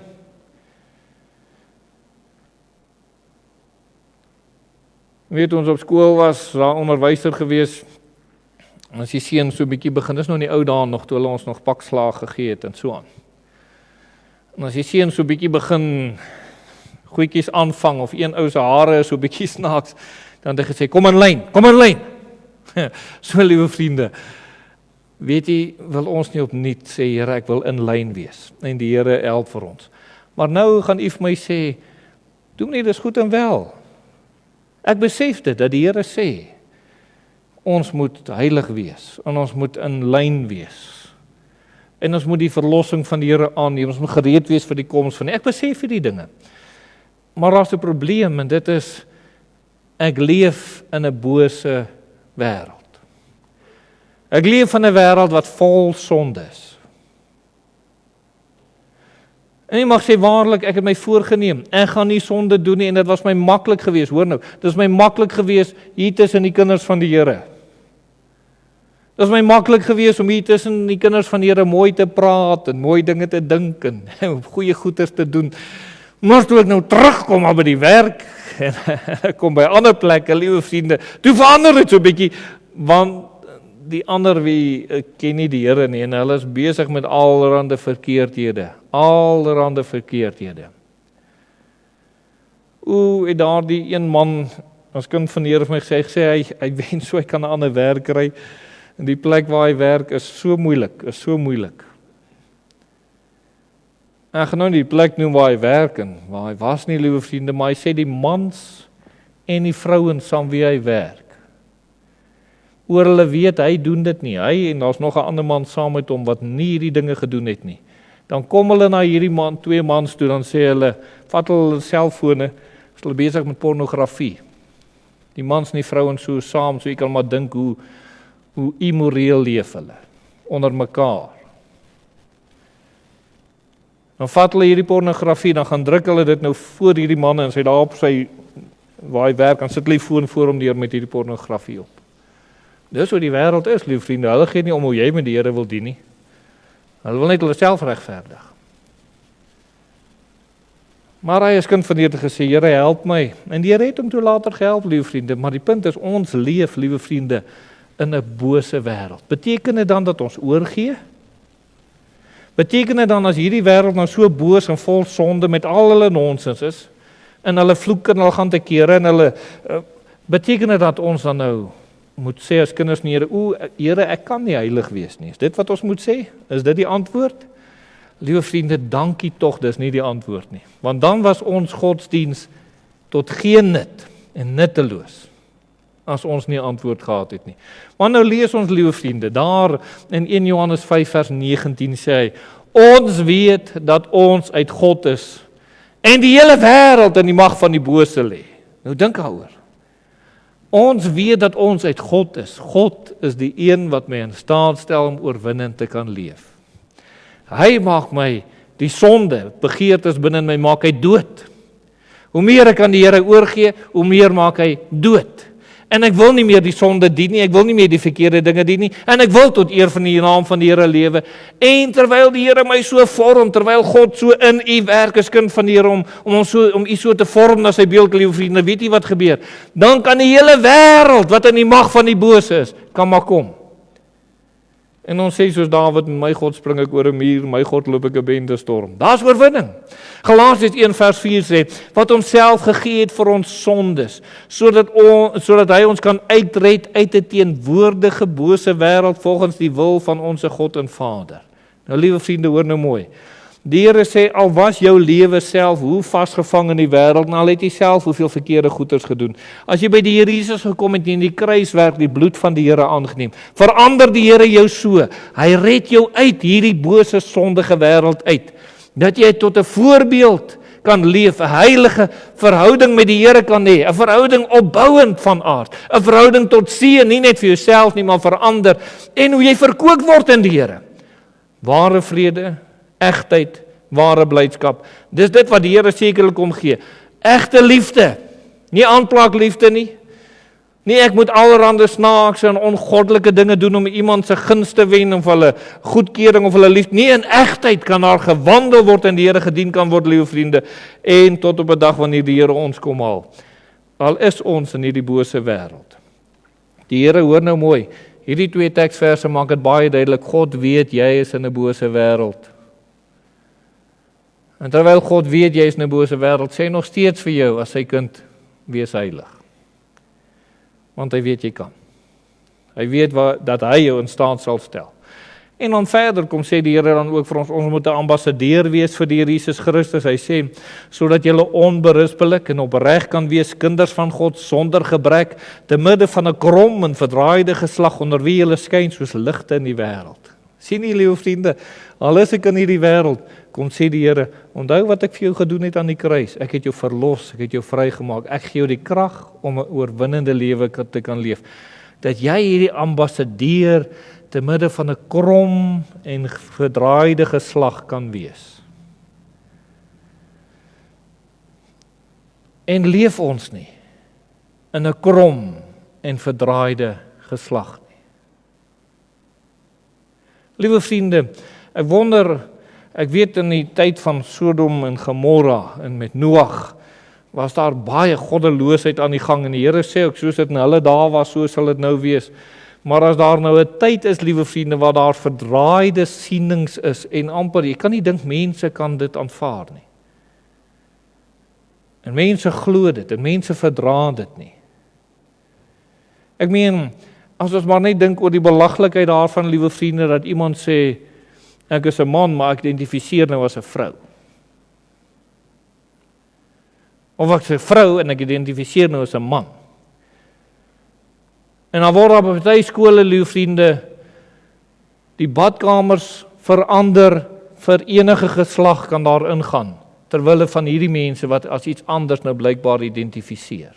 Weet, ons op skool was, daar onderwyser gewees, en as die seun so 'n bietjie begin, dis nou in die ou dae nog, toe hulle ons nog pakslaag gegee het, en so aan. En as die seun so 'n bietjie begin, goedjies aanvang, of een ou se hare is so 'n bietjie snaaks, dan het hy gesê, kom in lyn, kom in lyn. So, liewe vriende, weet jy, wil ons nie opnuut sê, Here, ek wil in lyn wees, en die Here help vir ons. Maar nou gaan u vir my sê, dominee, dis goed en wel. Ek besef dit, dat die Here sê, ons moet heilig wees, en ons moet in lyn wees, en ons moet die verlossing van die Here aanneem, ons moet gereed wees vir die koms van die, ek besef hierdie dinge, maar daar is 'n probleem, en dit is, ek leef in 'n bose wêreld. Ek leef in 'n wêreld wat vol sonde is. En jy mag sê, waarlik, ek het my voorgeneem, ek gaan nie sonde doen nie, en dit was my maklik gewees, hoor nou, dit is my maklik gewees, hier tussen die kinders van die Here. Dit is my maklik gewees om hier tussen die kinders van die Here mooi te praat, en mooi dinge te dink, en goeie goeders te doen. Maar toe ek nou terugkom by die werk, en ek kom by ander plekke, liewe vriende, toe verander dit so 'n bietjie, want die ander wie ken nie die Here nie, en hulle is besig met allerhande verkeerdhede. Het daardie een man, as kind van die Here vir my gesê, hy wens so hy kan 'n ander werk kry, en die plek waar hy werk is so moeilik. Ek gaan nou nie die plek noem waar hy werk, en waar hy was nie, liewe vriende, maar hy sê die mans en die vrouens saam wie hy werk, oor hulle weet, hy doen dit nie, hy en daar's nog 'n ander man saam met hom, wat nie hierdie dinge gedoen het nie. Dan kom hulle na hierdie man, twee mans toe, dan sê hulle, vat hulle selfone, is hulle besig met pornografie. Die mans en die vrouens so saam, so jy kan maar dink hoe immoreel leef hulle, onder mekaar. Dan vat hulle hierdie pornografie, dan gaan druk hulle dit nou voor hierdie man, en sy daar op sy, waar hy werk, dan sit hulle die foon voor hom neer met hierdie pornografie op. Dis hoe die wêreld is, lieve vriende, hulle gee nie om hoe jy met die Here wil dien nie. Hulle wil net hulle self regverdig. Maar hy is kind van die Here gesê, Here help my, en die Here het hom toe later gehelp, lieve vriende, maar die punt is, ons leef, lieve vriende, in 'n bose wêreld. Beteken dit dan dat ons oorgee? Beteken dit dan as hierdie wêreld nou so boos en vol sonde met al hulle nonsens is, en hulle vloek en hulle gaan te kere, en hulle, beteken dit dat ons dan nou moet sê as kinders van die Here, Here, ek kan nie heilig wees nie. Is dit wat ons moet sê? Is dit die antwoord? Liewe vriende, dankie tog, dis nie die antwoord nie. Want dan was ons godsdiens tot geen nut en nutteloos, as ons nie antwoord gehad het nie. Maar nou lees ons, liewe vriende, daar in 1 Johannes 5 vers 19 sê hy, ons weet dat ons uit God is, En die hele wêreld in die mag van die bose lê. Nou dink daaroor. Ons weet dat ons uit God is. God is die een wat my in staat stel om oorwinnend te kan leef. Hy maak my die sonde, begeertes binne in my maak hy dood. Hoe meer ek aan die Here oorgee, hoe meer maak hy dood. En ek wil nie meer die sonde dien nie, ek wil nie meer die verkeerde dinge dien nie, en ek wil tot eer van die naam van die Here lewe. En terwyl die Here my so vorm, terwyl God so in u werk as kind van die Here om u so te vorm na sy beeld, liewe vriende, weet jy wat gebeur? Dan kan die hele wêreld wat in die mag van die bose is, kan maar kom. En ons sê soos Dawid, my God spring ek oor 'n muur, my God loop ek 'n bende storm. Daar's oorwinning. Galasiërs 1:4 sê, wat homself gegee het vir ons sondes, sodat hy ons kan uitred uit 'n teenwoordige bose wêreld volgens die wil van ons God en Vader. Nou liewe vriende, hoor nou mooi. Die Here sê, al was jou lewe self hoe vasgevang in die wêreld, al het jy self hoeveel verkeerde goeders gedoen. As jy by die Here Jesus gekom het en in die kruiswerk die bloed van die Here aangeneem, verander die Here jou so. Hy red jou uit hierdie bose sondige wêreld uit. Dat jy tot 'n voorbeeld kan leef, 'n heilige verhouding met die Here kan hê, 'n verhouding opbouend van aard, 'n verhouding tot seën, nie net vir jouself nie, maar vir ander, en hoe jy verkoop word in die Here. Ware vrede, egtheid, ware blydskap. Dis dit wat die Here sekerlik kom gee. Egte liefde, nie aanplaakliefde nie. Nee, ek moet allerhande snaakse en ongoddelike dinge doen om iemand se gunst te wen of hulle goedkeuring of hulle liefde. Nee, in egtheid kan daar gewandel word en die Here gedien kan word, liewe vriende, en tot op 'n dag wanneer die Here ons kom haal. Al is ons in hierdie bose wêreld. Die Here, hoor nou mooi, hierdie 2 teksverse maak dit baie duidelik. God weet jy is in 'n bose wêreld. En terwyl God weet jy is in 'n bose wêreld, sê hy nog steeds vir jou as sy kind, wees heilig. Want hy weet jy kan. Hy weet dat hy jou in staat sal stel. En dan verder kom sê die Here dan ook vir ons moet 'n ambassadeur wees vir die Here Jesus Christus. Hy sê, sodat julle onberispelik en opreg kan wees, kinders van God sonder gebrek, te midde van 'n krom en verdraaide geslag, onder wie julle skyn soos ligte in die wêreld. Sien jy, liewe vriende, al is ek in hierdie wêreld, kom sê die Here, onthou wat ek vir jou gedoen het aan die kruis. Ek het jou verlos, ek het jou vrygemaak. Ek gee jou die krag om 'n oorwinnende lewe te kan leef. Dat jy hierdie ambassadeur te midde van 'n krom en verdraaide geslag kan wees. En leef ons nie in 'n krom en verdraaide geslag nie. Liewe vriende, ek wonder, ek weet in die tyd van Sodom en Gomorra en met Noag, was daar baie goddeloosheid aan die gang, en die Here sê ook, soos dit in hulle dae was, so sal dit nou wees. Maar as daar nou 'n tyd is, liewe vriende, waar daar verdraaide sienings is, en amper, jy kan nie dink mense kan dit aanvaar nie. En mense glo dit, en mense verdra dit nie. Ek meen, as ons maar net dink oor die belaglikheid daarvan, liewe vriende, dat iemand sê, ek is 'n man, maar ek identifiseer nou as 'n vrou. Of ek is 'n vrou en ek identifiseer nou as 'n man. En dan word daar by baie skole, liewe vriende, die badkamers verander vir enige geslag kan daar ingaan, terwille van hierdie mense wat as iets anders nou blykbaar identifiseer.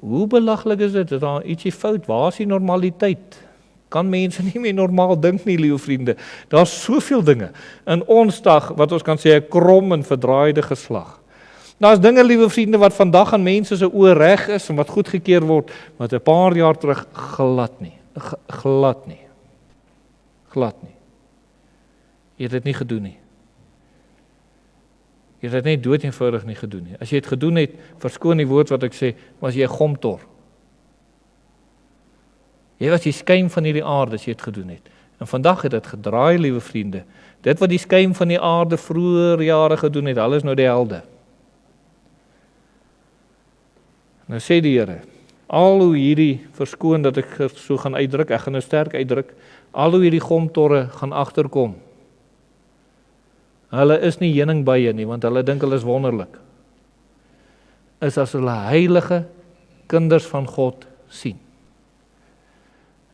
Hoe belaglik is dit? Is daar ietsie fout? Waar is die normaliteit? Kan mense nie meer normaal dink nie, liewe vriende. Daar's soveel dinge in ons dag wat ons kan sê 'n krom en verdraaide geslag. Daar's dinge, liewe vriende, wat vandag aan mense se oë reg is en wat goedgekeur word, wat 'n paar jaar terug glad nie. Glad nie. Jy het dit nie gedoen nie. Jy het dit net dood eenvoudig nie gedoen nie. As jy dit gedoen het, verskoon die woord wat ek sê, was jy 'n gomtor. Jy was die skuim van hierdie aarde as jy dit gedoen het. En vandag het dit gedraai, liewe vriende. Dit wat die skuim van die aarde vroeër jare gedoen het, hulle is nou die helde. Nou sê die Here, al hoe hierdie verskoon dat ek so gaan uitdruk, ek gaan nou sterk uitdruk, al hoe hierdie gomtorre gaan agterkom. Hulle is nie heuningbye nie, want hulle dink hulle is wonderlik. Is as hulle heilige kinders van God sien.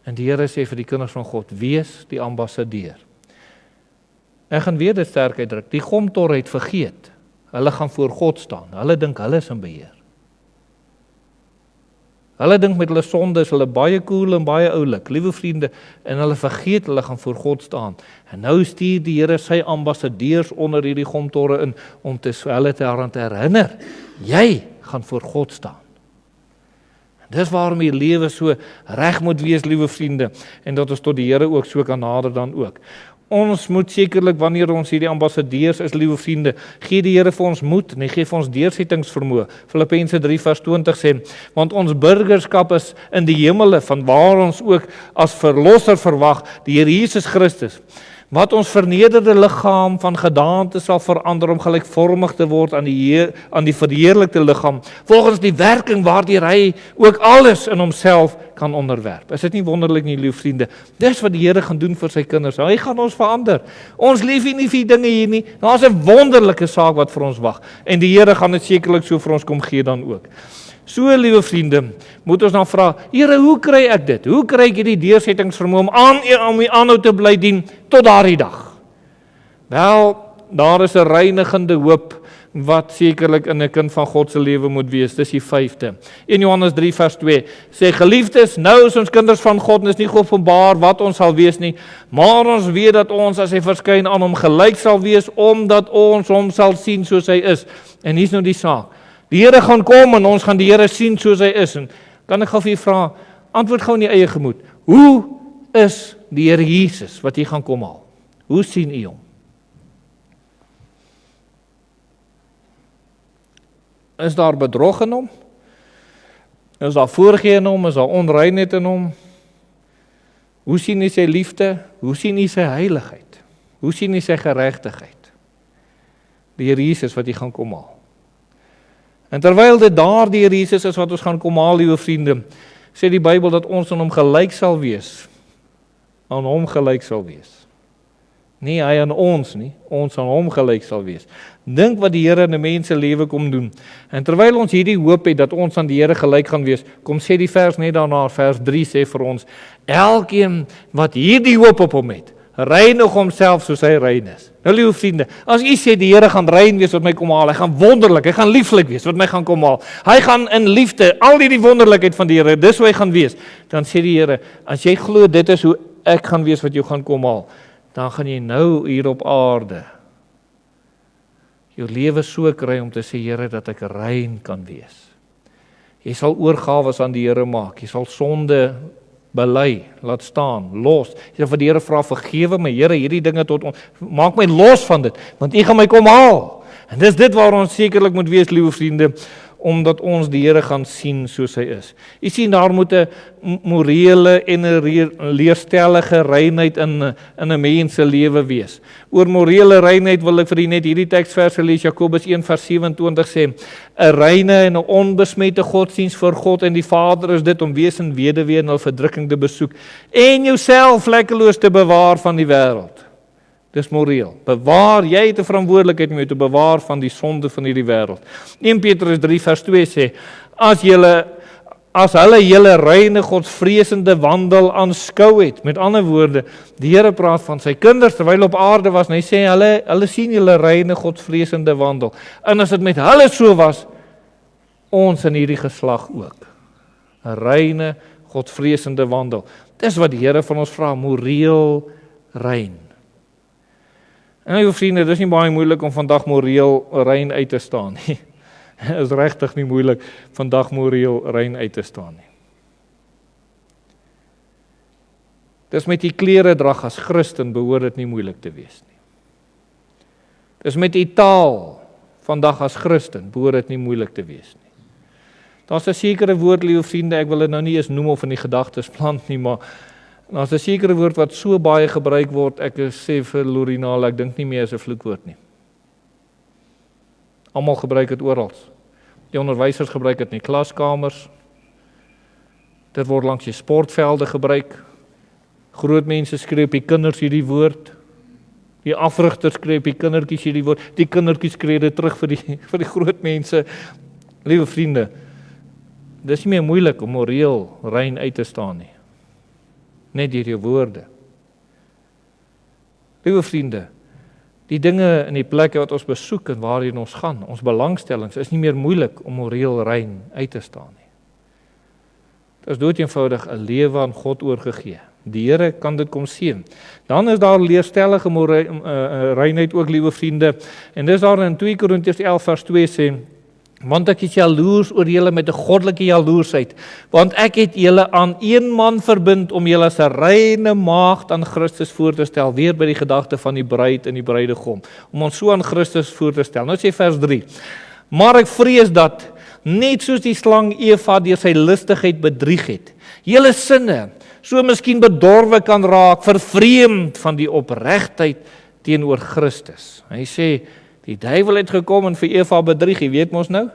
En die Here sê vir die kinders van God, wees die ambassadeur. Ek gaan weer dit sterk uitdruk, die gomtorre het vergeet hulle gaan voor God staan. Hulle dink hulle is in beheer. Hulle dink met hulle sonde is hulle baie cool en baie oulik, liewe vriende, en hulle vergeet hulle gaan voor God staan. En nou stuur die Here sy ambassadeurs onder hierdie gomtorre in, om hulle daaraan te herinner, jy gaan voor God staan. Dis waarom die lewe so reg moet wees, liewe vriende, en dat ons tot die Here ook so kan nader dan ook. Ons moet sekerlik, wanneer ons hierdie ambassadeurs is, liewe vriende, gee die Here vir ons moed, en hy gee vir ons deursettingsvermoë. Filippense 3 vers 20 sê, want ons burgerskap is in die hemele, van waar ons ook as verlosser verwag, die Here Jesus Christus, wat ons vernederde liggaam van gedaante sal verander om gelykvormig te word aan die verheerlikte liggaam, volgens die werking waardeur hy ook alles in homself kan onderwerp. Is dit nie wonderlik nie, lieve vriende? Dis wat die Here gaan doen vir sy kinders. Hy gaan ons verander. Ons leef nie vir dinge hier nie. Daar's 'n wonderlike saak wat vir ons wag. En die Here gaan dit sekerlik so vir ons kom gee dan ook. So, liewe vriende, moet ons dan vra, Here, hoe kry ek dit? Hoe kry ek hierdie deursettingsvermoë om U aanhou te bly dien tot daardie dag? Wel, daar is 'n reinigende hoop wat sekerlik in 'n kind van God se lewe moet wees. Dis die 5de. 1 Johannes 3 vers 2 sê, geliefdes, nou is ons kinders van God en is nie geopenbaar wat ons sal wees nie, maar ons weet dat ons as hy verskyn aan hom gelyk sal wees, omdat ons hom sal sien soos hy is. En hier's nou die saak. Die Here gaan kom en ons gaan die Here sien soos hy is. En kan ek gou vir u vra, antwoord gou in die eie gemoed. Hoe is die Here Jesus wat hy gaan kom haal? Hoe sien u hom? Is daar bedrog in hom? Is daar voorgee in hom? Is daar onreinheid in hom? Hoe sien u sy liefde? Hoe sien u sy heiligheid? Hoe sien u sy geregtigheid? Die Here Jesus wat hy gaan kom haal. En terwyl dit daar die Here Jesus is wat ons gaan kom haal, liewe vriende, sê die Bybel dat ons aan hom gelyk sal wees. Aan hom gelyk sal wees. Nie hy aan ons nie, ons aan hom gelyk sal wees. Dink wat die Here in 'n mens se lewe kom doen. En terwyl ons hierdie hoop het dat ons aan die Here gelyk gaan wees, kom sê die vers net daarna, vers 3 sê vir ons, elkeen wat hierdie hoop op hom het, reinig homself soos hy rein is. Nou, liewe vriende, as u sê die Here gaan rein wees wat my kom haal, hy gaan wonderlik, hy gaan lieflik wees wat my gaan kom haal, hy gaan in liefde, al die wonderlikheid van die Here, dis hoe hy gaan wees, dan sê die Here, as jy glo dit is hoe ek gaan wees wat jou gaan kom haal, dan gaan jy nou hier op aarde jou lewe so kry om te sê, Here, dat ek rein kan wees. Jy sal oorgawes aan die Here maak, jy sal sonde bely, laat staan, los. Jy sal vir die Here vra, vergewe my, Here, hierdie dinge maak my los van dit, want U gaan my kom haal. En dis dit waar ons sekerlik moet wees, liewe vriende, omdat ons die Here gaan sien soos hy is. U sien, daar moet 'n morele en 'n leerstellige reinheid in 'n mens se lewe wees. Oor morele reinheid wil ek vir u net hierdie teksverse lees, Jakobus 1 vers 27 sê, 'n reine en 'n onbesmette godsdienst vir God en die Vader is dit om wees en weduwee en hul verdrukking te besoek en jouself vlekkeloos te bewaar van die wêreld. Dis moreel. Bewaar, jy het 'n verantwoordelikheid om jou te bewaar van die sonde van hierdie wêreld. 1 Petrus 3 vers 2 sê, as hulle julle reine godsvreesende wandel aanskou het, met ander woorde, die Here praat van sy kinders terwyl op aarde was, en hy sê, hulle sien julle reine godsvreesende wandel. En as dit met hulle so was, ons in hierdie geslag ook. 'n Reine godsvreesende wandel. Dis wat die Here van ons vra, moreel rein. En jou vriende, dis nie baie moeilik om vandag moreel rein uit te staan nie. Is regtig nie moeilik vandag moreel rein uit te staan nie. Dis met die klere drag as Christen behoort dit nie moeilik te wees nie. Dis met die taal vandag as Christen behoort dit nie moeilik te wees nie. Daar's 'n sekere woord, liewe vriende, ek wil dit nou nie eens noem of in die gedagtes plant nie, maar daar's 'n sekere woord wat so baie gebruik word, ek sê vir Lorinal, ek dink nie meer is 'n vloekwoord nie. Almal gebruik dit oral. Die onderwysers gebruik dit in die klaskamers. Dit word langs die sportvelde gebruik. Groot mense skree op die kinders hierdie woord. Die afrigters skree op die kindertjies hierdie woord. Die kindertjies skree dit terug vir die groot mense. Liewe vriende, dis nie meer moeilik om moreel rein uit te staan nie. Net deur jou woorde. Liewe vriende, Die dinge en die plekke wat ons besoek en waarheen ons gaan, ons belangstellings, is nie meer moeilik om moreel rein uit te staan nie. Dit is doodeenvoudig 'n lewe aan God oorgegee. Die Here kan dit kom seën. Dan is daar leerstellige reinheid ook, liewe vriende. En dis daar in 2 Korintiërs 11 vers 2 sê, want ek is jaloers oor julle met 'n goddelike jaloersheid, want ek het julle aan een man verbind om julle as 'n reine maagd aan Christus voor te stel, weer by die gedagte van die bruid en die bruidegom, om ons so aan Christus voor te stel. Nou sê vers 3, maar ek vrees dat, net soos die slang Eva deur sy listigheid bedrieg het, julle sinne so miskien bedorwe kan raak, vervreemd van die opregtheid teenoor Christus. Hy sê, die duiwel het gekom en vir Eva bedrieg, jy weet mos nou?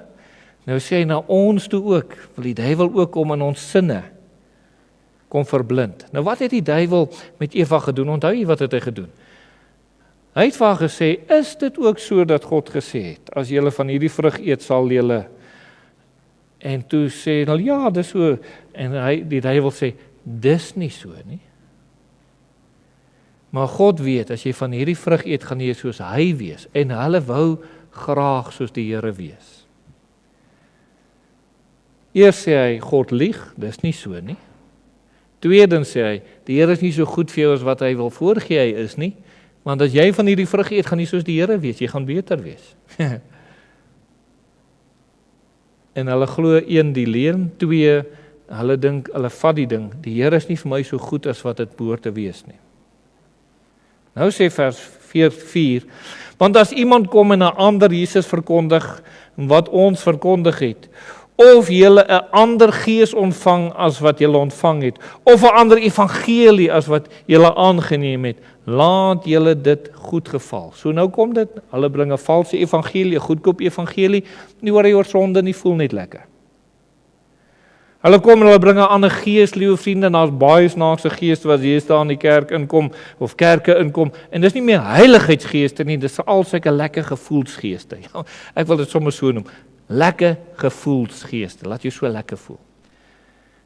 Nou sê hy na ons toe ook, wil die duiwel ook om in ons sinne kom verblind. Nou wat het die duiwel met Eva gedoen? Onthou jy wat het hy gedoen? Hy het vir haar gesê, is dit ook so dat God gesê het, as julle van hierdie vrug eet, sal julle, en toe sê, nou ja, dis so, en die duiwel sê, dis nie so nie. Maar God weet, as jy van hierdie vrug eet, gaan jy soos hy wees, en hulle wou graag soos die Here wees. Eers sê hy, God lieg, dis nie so nie. Tweedens sê hy, die Here is nie so goed vir jou as wat hy wil voorgee hy is nie, want as jy van hierdie vrug eet, gaan jy soos die Here wees, jy gaan beter wees. En hulle glo 1 die leuen, 2 hulle dink, hulle vat die ding, die Here is nie vir my so goed as wat dit behoort te wees nie. Nou sê vers 4, want as iemand kom en 'n ander Jesus verkondig, wat ons verkondig het, of julle 'n ander gees ontvang as wat julle ontvang het, of 'n ander evangelie as wat julle aangeneem het, laat julle dit goed geval. So nou kom dit, hulle bring 'n valse evangelie, 'n goedkoop evangelie, nie worry oor sonde nie, voel net lekker. Hulle kom en hulle bring 'n ander gees, liewe vriende, en daar's baie snaakse geeste wat hier staan in die kerk inkom, of kerke inkom, en dis nie meer heiligheidsgeeste nie, dis al sulke lekker gevoelsgeeste. Ja, ek wil dit sommer so noem, lekker gevoelsgeeste, laat jou so lekker voel.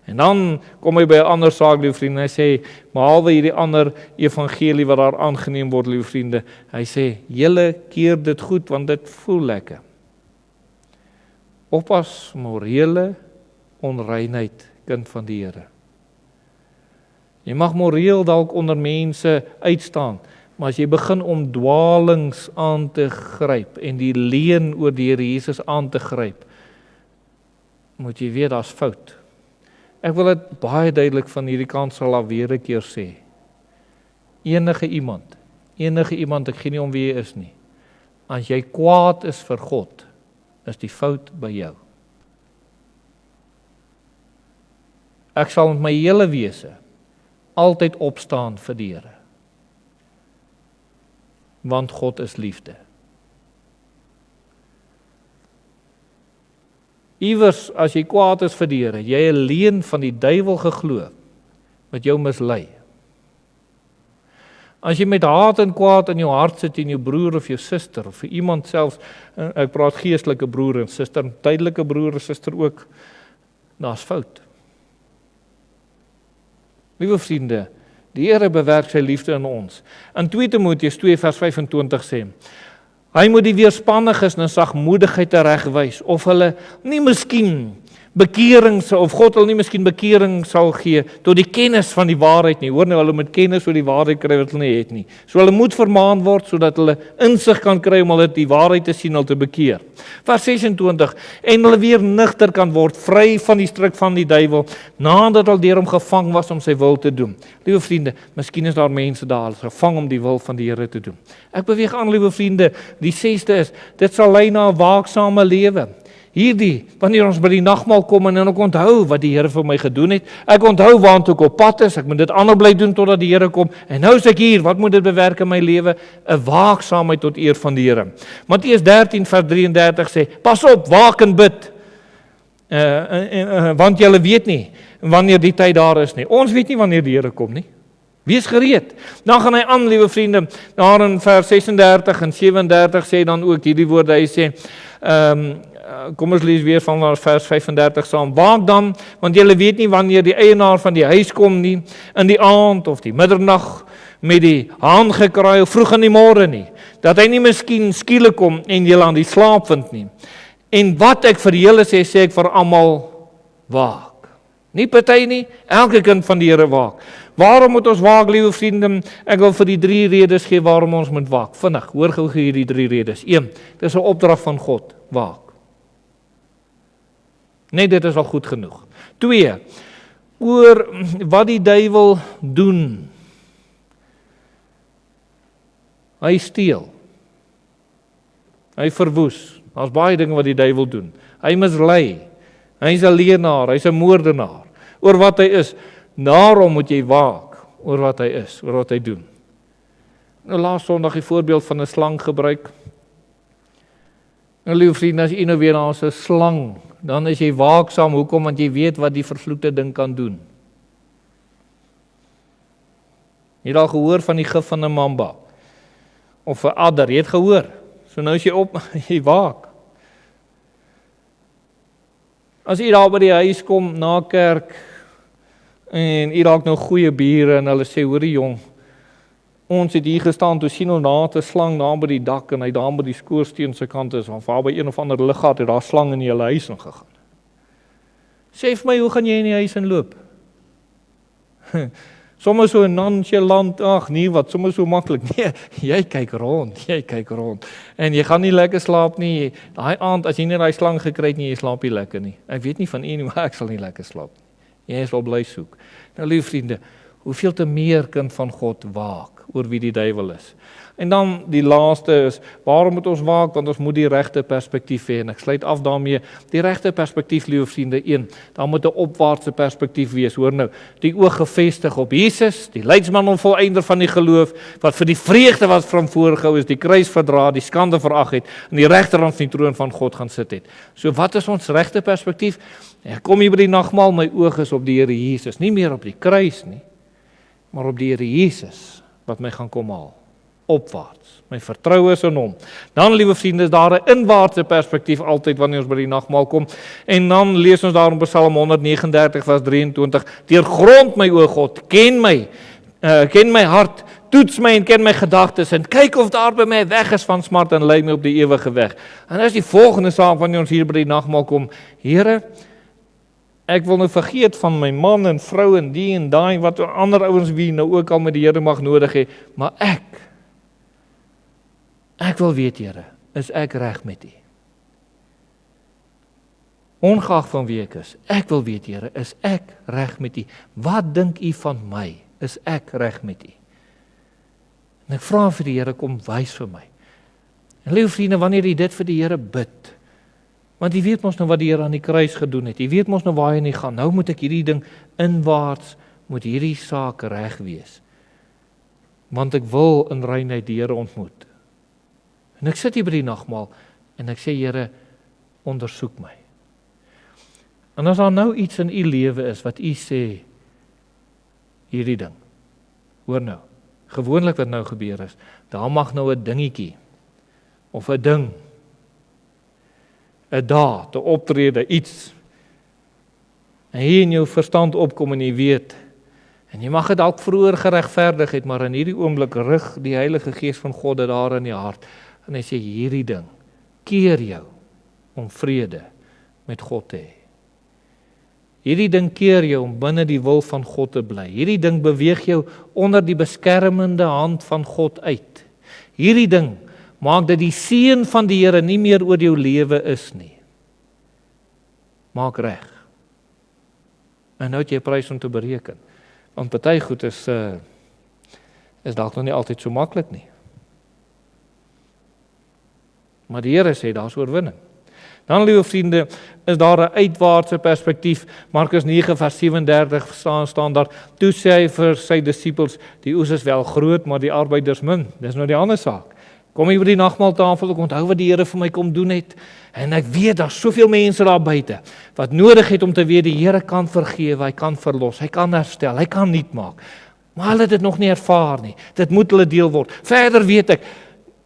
En dan kom hy by 'n ander saak, liewe vriende, hy sê, behalwe hierdie ander evangelie wat daar aangeneem word, liewe vriende, hy sê, julle keer dit goed, want dit voel lekker. Oppas morele onreinheid, kind van die Here. Jy mag moreel dalk onder mense uitstaan, maar as jy begin om dwaalings aan te gryp en die leuen oor die Here Jesus aan te gryp, moet jy weet daar's fout. Ek wil dit baie duidelik van hierdie kant sal al weer 'n keer sê. Enige iemand, ek gee nie om wie jy is nie, as jy kwaad is vir God, is die fout by jou. Ek sal met my hele wese altyd opstaan vir die Here. Want God is liefde. Iewers as jy kwaad is vir die Here, jy 'n leuen van die duiwel geglo wat jou mislei. As jy met haat en kwaad in jou hart sit teen jou broer of jou suster of vir iemand selfs, ek praat geestelike broer en suster, tydelike broer en suster ook, daar's fout. Liewe vriende, die Here bewerk sy liefde in ons. In 2 Timoteus 2 vers 25 sê, hy moet die weerspanniges in sagmoedigheid teregwys, of hulle nie miskien bekering sal, of God hulle nie miskien bekering sal gee tot die kennis van die waarheid nie. Hoor nou, hulle moet kennis oor die waarheid kry wat hulle nie het nie. So hulle moet vermaan word sodat hulle insig kan kry om hulle die waarheid te sien, hulle te bekeer. Vers 26, en hulle weer nugter kan word, vry van die stryk van die duiwel, nadat hulle deur hom gevang was om sy wil te doen. Liewe vriende, miskien is daar mense daar, hulle is gevang om die wil van die Here te doen. Ek beweeg aan, liewe vriende, die 6de is, dit sal lei na 'n waaksame lewe. Hierdie, wanneer ons by die nagmaal kom en ek onthou wat die Here vir my gedoen het, ek onthou waantoe ek op pad is, ek moet dit ander bly doen totdat die Here kom, en nou is ek hier, wat moet dit bewerk in my lewe? 'n Waaksaamheid tot eer van die Here. Matteus 13 vers 33 sê, pas op, waak en bid, want julle weet nie wanneer die tyd daar is nie. Ons weet nie wanneer die Here kom nie. Wees gereed. Dan gaan hy aan, liewe vriende, daar in vers 36 en 37 sê dan ook hierdie woorde, hy sê, kom ons lees weer van vers 35 saam. Waak dan, want julle weet nie wanneer die eienaar van die huis kom nie, in die aand of die middernag, met die haan gekraai of vroeg in die môre nie. Dat hy nie miskien skielik kom en julle aan die slaap vind nie. En wat ek vir julle sê, sê ek vir almal, waak. Nie party nie, elke kind van die Here waak. Waarom moet ons waak, liewe vriende? Ek wil vir die 3 redes gee waarom ons moet waak. Vinnig, hoor gou hierdie 3 redes. 1, dit is 'n opdrag van God, waak. Net dit is al goed genoeg. 2, oor wat die duiwel doen. Hy steel. Hy verwoes. Daar's baie dinge wat die duiwel doen. Hy mislei. Hy's 'n leienaar, hy's 'n moordenaar. Oor wat hy is. Daarom moet jy waak oor wat hy is, oor wat hy doen. Nou laas Sondag die voorbeeld van 'n slang gebruik. Nou liewe vriende, as jy nou weer daar's 'n slang, dan is jy waaksaam. Hoekom? Want jy weet wat die vervloekte ding kan doen. Jy het al gehoor van die gif van 'n mamba of 'n adder, jy het gehoor. So nou is jy op, jy waak. As jy daar by die huis kom na kerk en jy dalk nou goeie bure en hulle sê, hoorie jong, ons het hier gestaan, toe sien ons daar 'n slang daar by die dak en hy daar by die skoorsteen se kant is, of waar by een of ander luggat het daar slang in die hele huis ingegaan. Sê vir my, hoe gaan jy in die huis inloop? Sommige so nonchalant, ag nee, wat, sommige so maklik. Nee, jy kyk rond. En jy gaan nie lekker slaap nie. Daai aand, as jy nie daai slang gekry het nie, jy slaap nie lekker nie. Ek weet nie van u nie, maar ek sal nie lekker slaap nie. Jy sal bly soek. Nou lieve vriende, hoeveel te meer kind van God waak oor wie die duiwel is. En dan die laaste is, waarom moet ons waak? Want ons moet die regte perspektief hê. En ek sluit af daarmee, die regte perspektief, liewe vriende, 1, daar moet 'n opwaartse perspektief wees. Hoor nou, die oog gefestig op Jesus, die leidsman en volëinder van die geloof, wat vir die vreugde wat van voorgehou is, die kruis verdra, die skande verag het, en die regterhand van die troon van God gaan sit het. So wat is ons regte perspektief? Ek kom hier by die nagmaal, my oog is op die Here Jesus, nie meer op die kruis nie, maar op die Here Jesus, wat my gaan kom haal. Opwaarts. My vertroue is in hom. Dan, liewe vriende, is daar 'n inwaartse perspektief altyd wanneer ons by die nagmaal kom. En dan lees ons daar in Psalm 139 vers 23: Deurgrond my, o God, ken my hart, toets my en ken my gedagtes en kyk of daar by my weg is van smart en lei my op die ewige weg. En dis die volgende saak wanneer ons hier by die nagmaal kom. Here, ek wil nou vergeet van my man en vrou en die en daai wat ander ouens wie nou ook al met die Here mag nodig hê, maar ek wil weet, Here, is ek reg met U? Ongeag van wie ek wil weet, Here, is ek reg met U? Wat dink U van my? Is ek reg met U? En ek vra vir die Here, kom wys vir my. En liewe vriende, wanneer jy dit vir die Here bid, want jy weet mos nou wat die Here aan die kruis gedoen het, jy weet mos nou waar hy nie gaan, nou moet ek hierdie ding inwaarts, moet hierdie saak reg wees, want ek wil in reinheid die Here ontmoet. En ek sit hier by die nagmaal, en ek sê, Here, ondersoek my. En as daar nou iets in u lewe is, wat u sê, hierdie ding, hoor nou, gewoonlik wat nou gebeur is, daar mag nou 'n dingetjie, of 'n ding, 'n daad, 'n optrede, iets, en hier in jou verstand opkom en jy weet, en jy mag dit dalk vroeër geregverdig het, maar in hierdie oomblik rig die Heilige Gees van God dit daar in die hart, en hy sê, hierdie ding, keer jou, om vrede met God te hê. Hierdie ding keer jou om binne die wil van God te bly. Hierdie ding beweeg jou onder die beskermende hand van God uit. Hierdie ding maak dat die seën van die Here nie meer oor jou lewe is nie. Maak reg. En nou het jy 'n prys om te bereken. Want party goed is dalk nog nie altyd so maklik nie. Maar die Here sê, daar is oorwinning. Dan, liewe vriende, is daar 'n uitwaartse perspektief. Markus 9 vers 37 staan daar, toe sê hy vir sy disippels, die oes is wel groot, maar die arbeiders min. Dis nou die ander saak. Kom hier by die nagmaaltafel, ek onthou wat die Here vir my kom doen het, en ek weet, daar's soveel mense daar buite, wat nodig het om te weet, die Here kan vergewe, hy kan verlos, hy kan herstel, hy kan nuut maak. Maar hulle het dit nog nie ervaar nie. Dit moet hulle deel word. Verder weet ek,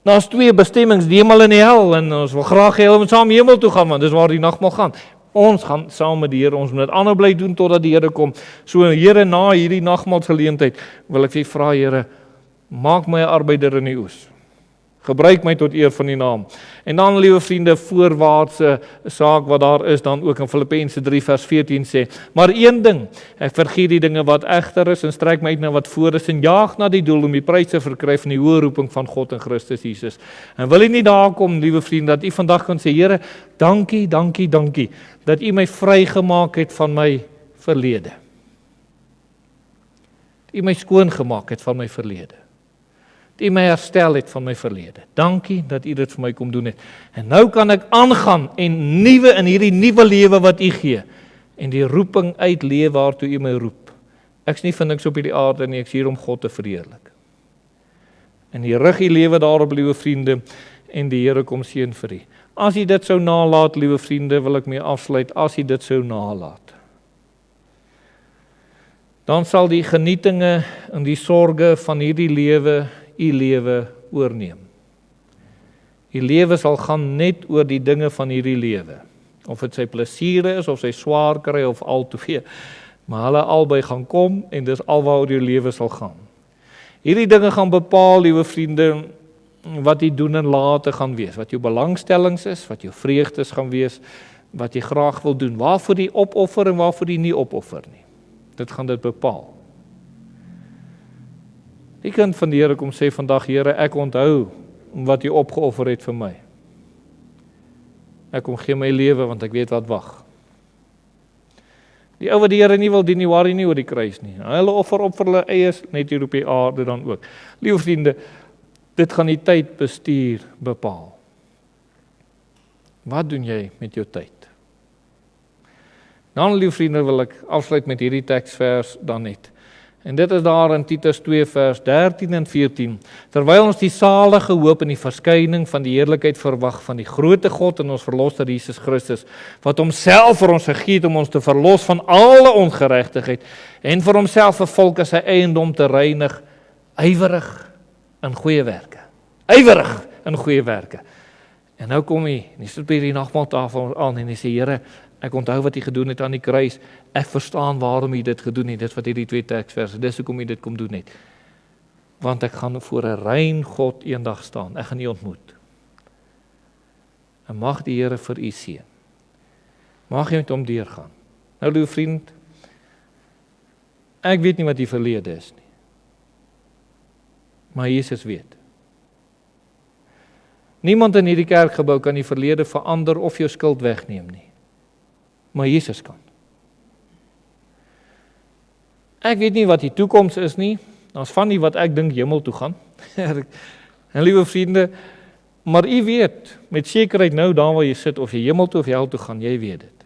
daar's 2 bestemmings, die hemel en die hel, en ons wil graag hê hulle moet saam hemel toe gaan, want dis waar die nagmaal gaan. Ons gaan saam met die Here, ons moet dit aanhou bly doen totdat die Here kom. So Here, na hierdie nagmaalsgeleentheid wil ek vir vra, Here, Maak my 'n arbeider in die oes. Gebruik my tot eer van die naam. En dan, liewe vriende, voorwaartse saak wat daar is, dan ook in Filippense 3 vers 14 sê, maar een ding, ek vergeet die dinge wat egter is, en strek my uit na wat voor is, en jaag na die doel om die prys te verkry van die hoë roeping van God in Christus Jesus. En wil jy nie daar kom, liewe vriende, dat u vandag kan sê, Here, dankie, dankie, dankie, dat u my vrygemaak het van my verlede. Dat u my skoongemaak het van my verlede. Dat u my herstel het van my verlede. Dankie dat u dit vir my kom doen het. En nou kan ek aangaan en in hierdie nuwe lewe wat u gee, en die roeping uitleef waartoe u my roep. Ek's nie vir niks op hierdie aarde nie, ek's hier om God te verheerlik. En die rig u lewe daarop, liewe vriende, en die Here kom seën vir u. As u dit sou nalat, liewe vriende, wil ek mee afsluit, as u dit sou nalat, dan sal die genietinge en die sorge van hierdie lewe u lewe oorneem. Die lewe sal gaan net oor die dinge van hierdie lewe. Of dit sy plesiere is, of sy swaar kry, of al twee. Maar hulle albei gaan kom, en dis alwaaroor jou lewe sal gaan. Hierdie dinge gaan bepaal, liewe vriende, wat jy doen en late gaan wees. Wat jou belangstellings is, wat jou vreugdes gaan wees, wat jy graag wil doen. Waarvoor jy opoffer en waarvoor jy nie opoffer nie. Dit gaan dit bepaal. Die kind van die Here kom sê vandag, Here, ek onthou wat u opgeoffer het vir my. Ek kom gee my lewe, want ek weet wat wag. Die ou wat die Here nie wil dien nie, worry nie oor die kruis nie. Hulle offer op vir hulle eie, net hier op die aarde dan ook. Liewe vriende, dit gaan die tydbestuur bepaal. Wat doen jy met jou tyd? Dan, liewe vriende, wil ek afsluit met hierdie teksvers dan net. En dit is daar in Titus 2 vers 13 en 14. Terwyl ons die salige hoop in die verskyning van die heerlikheid verwag van die groote God en ons verlosser Jesus Christus, wat homself vir ons gegee het om ons te verlos van alle ongeregtigheid en vir homself 'n volk as sy eiendom te reinig, ywerig in goeie werke. Ywerig in goeie werke. En nou kom hy, en hy sit by die nagmaaltafel aan en hy sê, Here, ek onthou wat hy gedoen het aan die kruis. Ek verstaan waarom hy dit gedoen het. Dit wat hierdie twee teksverse, dis hoekom hy dit kom doen het. Want ek gaan voor 'n rein God eendag staan. Ek gaan u ontmoet. En mag die Here vir u seën. Mag jy met hom deurgaan. Nou, liewe vriend, ek weet nie wat die verlede is nie. Maar Jesus weet. Niemand in hierdie kerkgebou kan die verlede verander of jou skuld wegneem nie. Maar Jesus kan. Ek weet nie wat die toekoms is nie, daar's van die wat ek dink hemel toe gaan. En liewe vriende, maar u weet met sekerheid nou daar waar jy sit, of jy hemel toe of hel toe gaan, jy weet dit.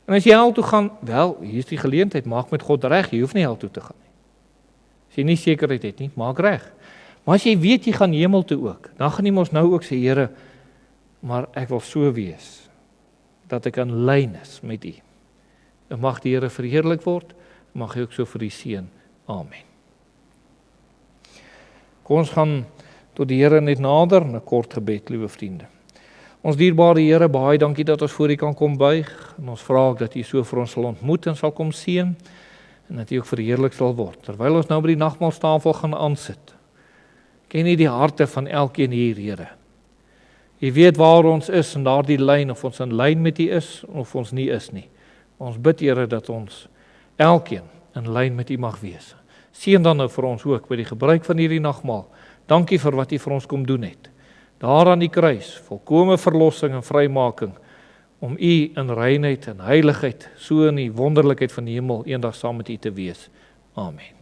En as jy hel toe gaan, wel, hier is die geleentheid, maak met God reg, jy hoef nie hel toe te gaan nie. As jy nie sekerheid het nie, maak reg. Maar as jy weet jy gaan hemel toe ook, dan gaan jy mos nou ook sê, Here, maar ek wil so wees dat ek in lyn is met u. En mag die Here verheerlik word, mag hy ook so vir u seën. Amen. Kom ons gaan tot die Here net nader, 'n kort gebed, liewe vriende. Ons dierbare Here, baie dankie dat ons voor u kan kom buig, en ons vra ook dat u so vir ons sal ontmoet en sal kom seën, en dat u ook verheerlik sal word. Terwyl ons nou by die nagmaaltafel gaan aansit, ken u die harte van elkeen hier, Here. U weet waar ons is in daardie lyn, of ons in lyn met u is, of ons nie is nie. Ons bid, Here, dat ons elkeen in lyn met u mag wees. Seën dan nou vir ons ook by die gebruik van hierdie nagmaal. Dankie vir wat u vir ons kom doen het. Daar aan die kruis, volkome verlossing en vrymaking, om u in reinheid en heiligheid, so in die wonderlikheid van die hemel, eendag saam met u te wees. Amen.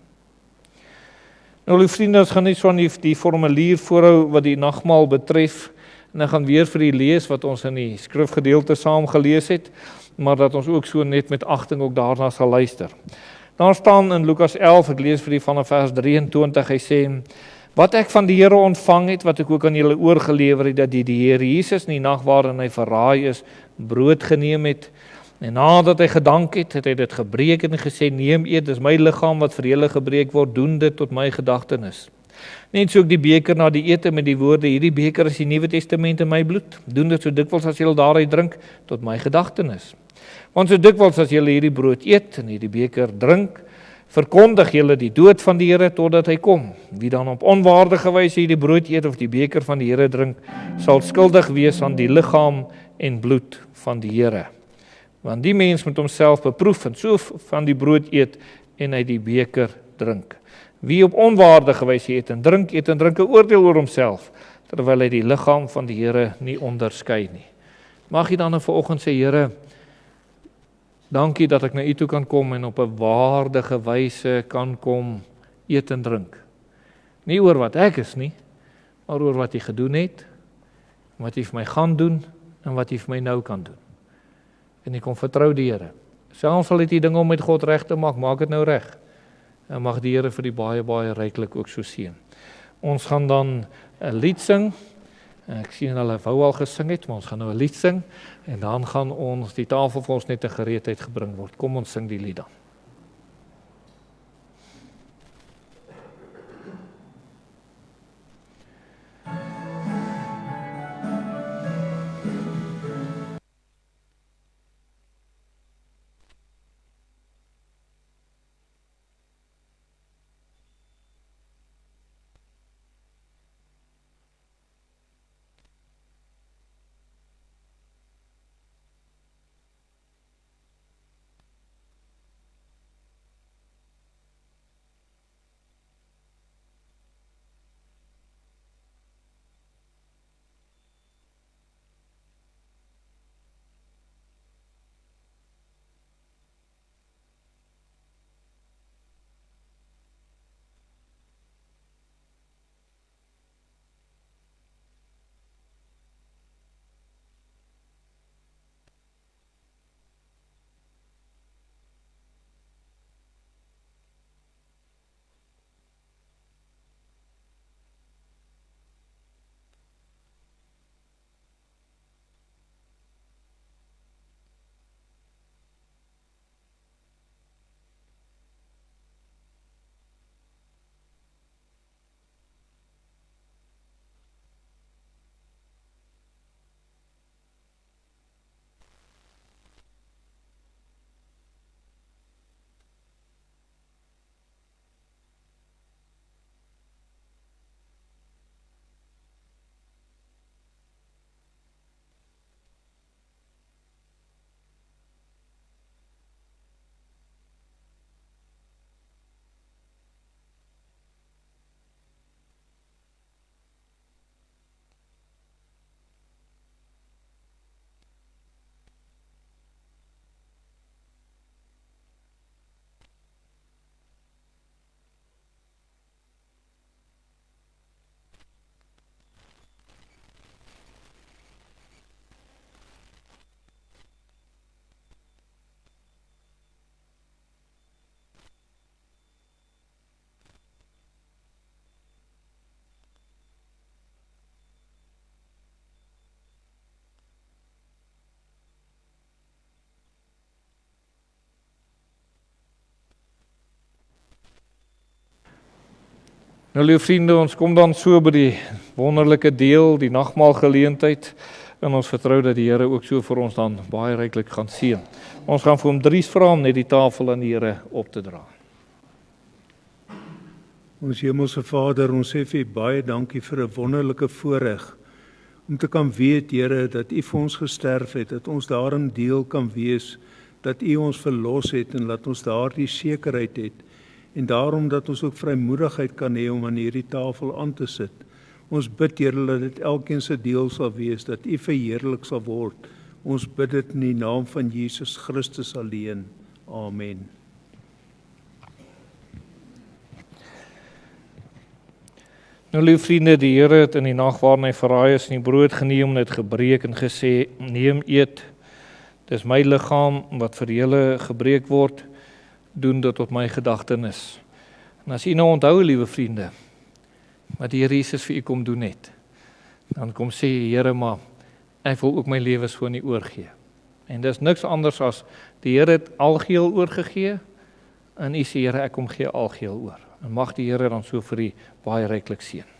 Nou, lieve vriende, ons gaan net so aan die formulier voorhou wat die nagmaal betref, en ek gaan weer vir u lees wat ons in die skrifgedeelte saam gelees het, maar dat ons ook so net met agting ook daarna sal luister. Daar staan in Lukas 11, ek lees vir u vanaf vers 23, hy sê, wat ek van die Here ontvang het, wat ek ook aan julle oorgelewer het, dat die Here Jesus in die nag waarin hy verraai is, brood geneem het, en nadat hy gedank het, het hy dit gebreek en gesê, neem eet, dis my liggaam wat vir julle gebreek word, doen dit tot my gedagtenis. Net so ook die beker na die ete met die woorde, hierdie beker is die Nuwe Testament in my bloed, doen dit so dikwels as julle daaruit drink, tot my gedagtenis. Want so dikwels as julle hierdie brood eet en hierdie beker drink, Verkondig julle die dood van die Here totdat hy kom. Wie dan op onwaardige wyse die brood eet of die beker van die Here drink, sal skuldig wees aan die liggaam en bloed van die Here. Want die mens moet homself beproef en so van die brood eet en uit die beker drink. Wie op onwaardige wyse eet en drink 'n oordeel oor homself, terwyl hy die liggaam van die Here nie onderskei nie. Mag jy dan vanoggend sê, Here, dankie dat ek na U toe kan kom en op 'n waardige wyse kan kom eet en drink. Nie oor wat ek is nie, maar oor wat U gedoen het, wat U vir my gaan doen en wat U vir my nou kan doen. En ek kom vertrou die Here. Selfs al het jy dinge om met God reg te maak, maak dit nou reg. En mag die Here vir die baie, baie ryklik ook so seën. Ons gaan dan 'n lied sing. Ek sien hulle wou al gesing het, maar ons gaan nou 'n lied sing. En dan gaan ons die tafel vir ons net in gereedheid gebring word. Kom ons sing die lied dan. Nou lieve vriende, ons kom dan so by die wonderlike deel, die nagmaalgeleentheid, en ons vertrou dat die Here ook so vir ons dan baie ryklik gaan seën. Ons gaan vir hom Dries vra om net die tafel aan die Here op te dra. Ons Hemelse Vader, ons sê vir U baie dankie vir 'n wonderlike voorreg om te kan weet, Here, dat U vir ons gesterf het, dat ons daarin deel kan wees, dat U ons verlos het en dat ons daardie sekerheid het. En daarom dat ons ook vrymoedigheid kan hê om aan hierdie tafel aan te sit. Ons bid, Here, dat dit elkeen se deel sal wees, dat U verheerlik sal word. Ons bid dit in die naam van Jesus Christus alleen. Amen. Nou lieve vriende, die Here het in die nag waarin hy verraai is, in die brood geneem en het gebreek en gesê, neem eet, dis my liggaam wat vir julle gebreek word, doen dit tot my gedagtenis. En as u nou onthou, liewe vriende, wat die Here Jesus vir u kom doen het, dan kom sê, Here, maar ek wil ook my lewe so nie oorgee. En dis niks anders as, die Here het algeheel oorgegee, en u sê, Here, ek kom gee algeheel oor. En mag die Here dan so vir u baie ryklik seën.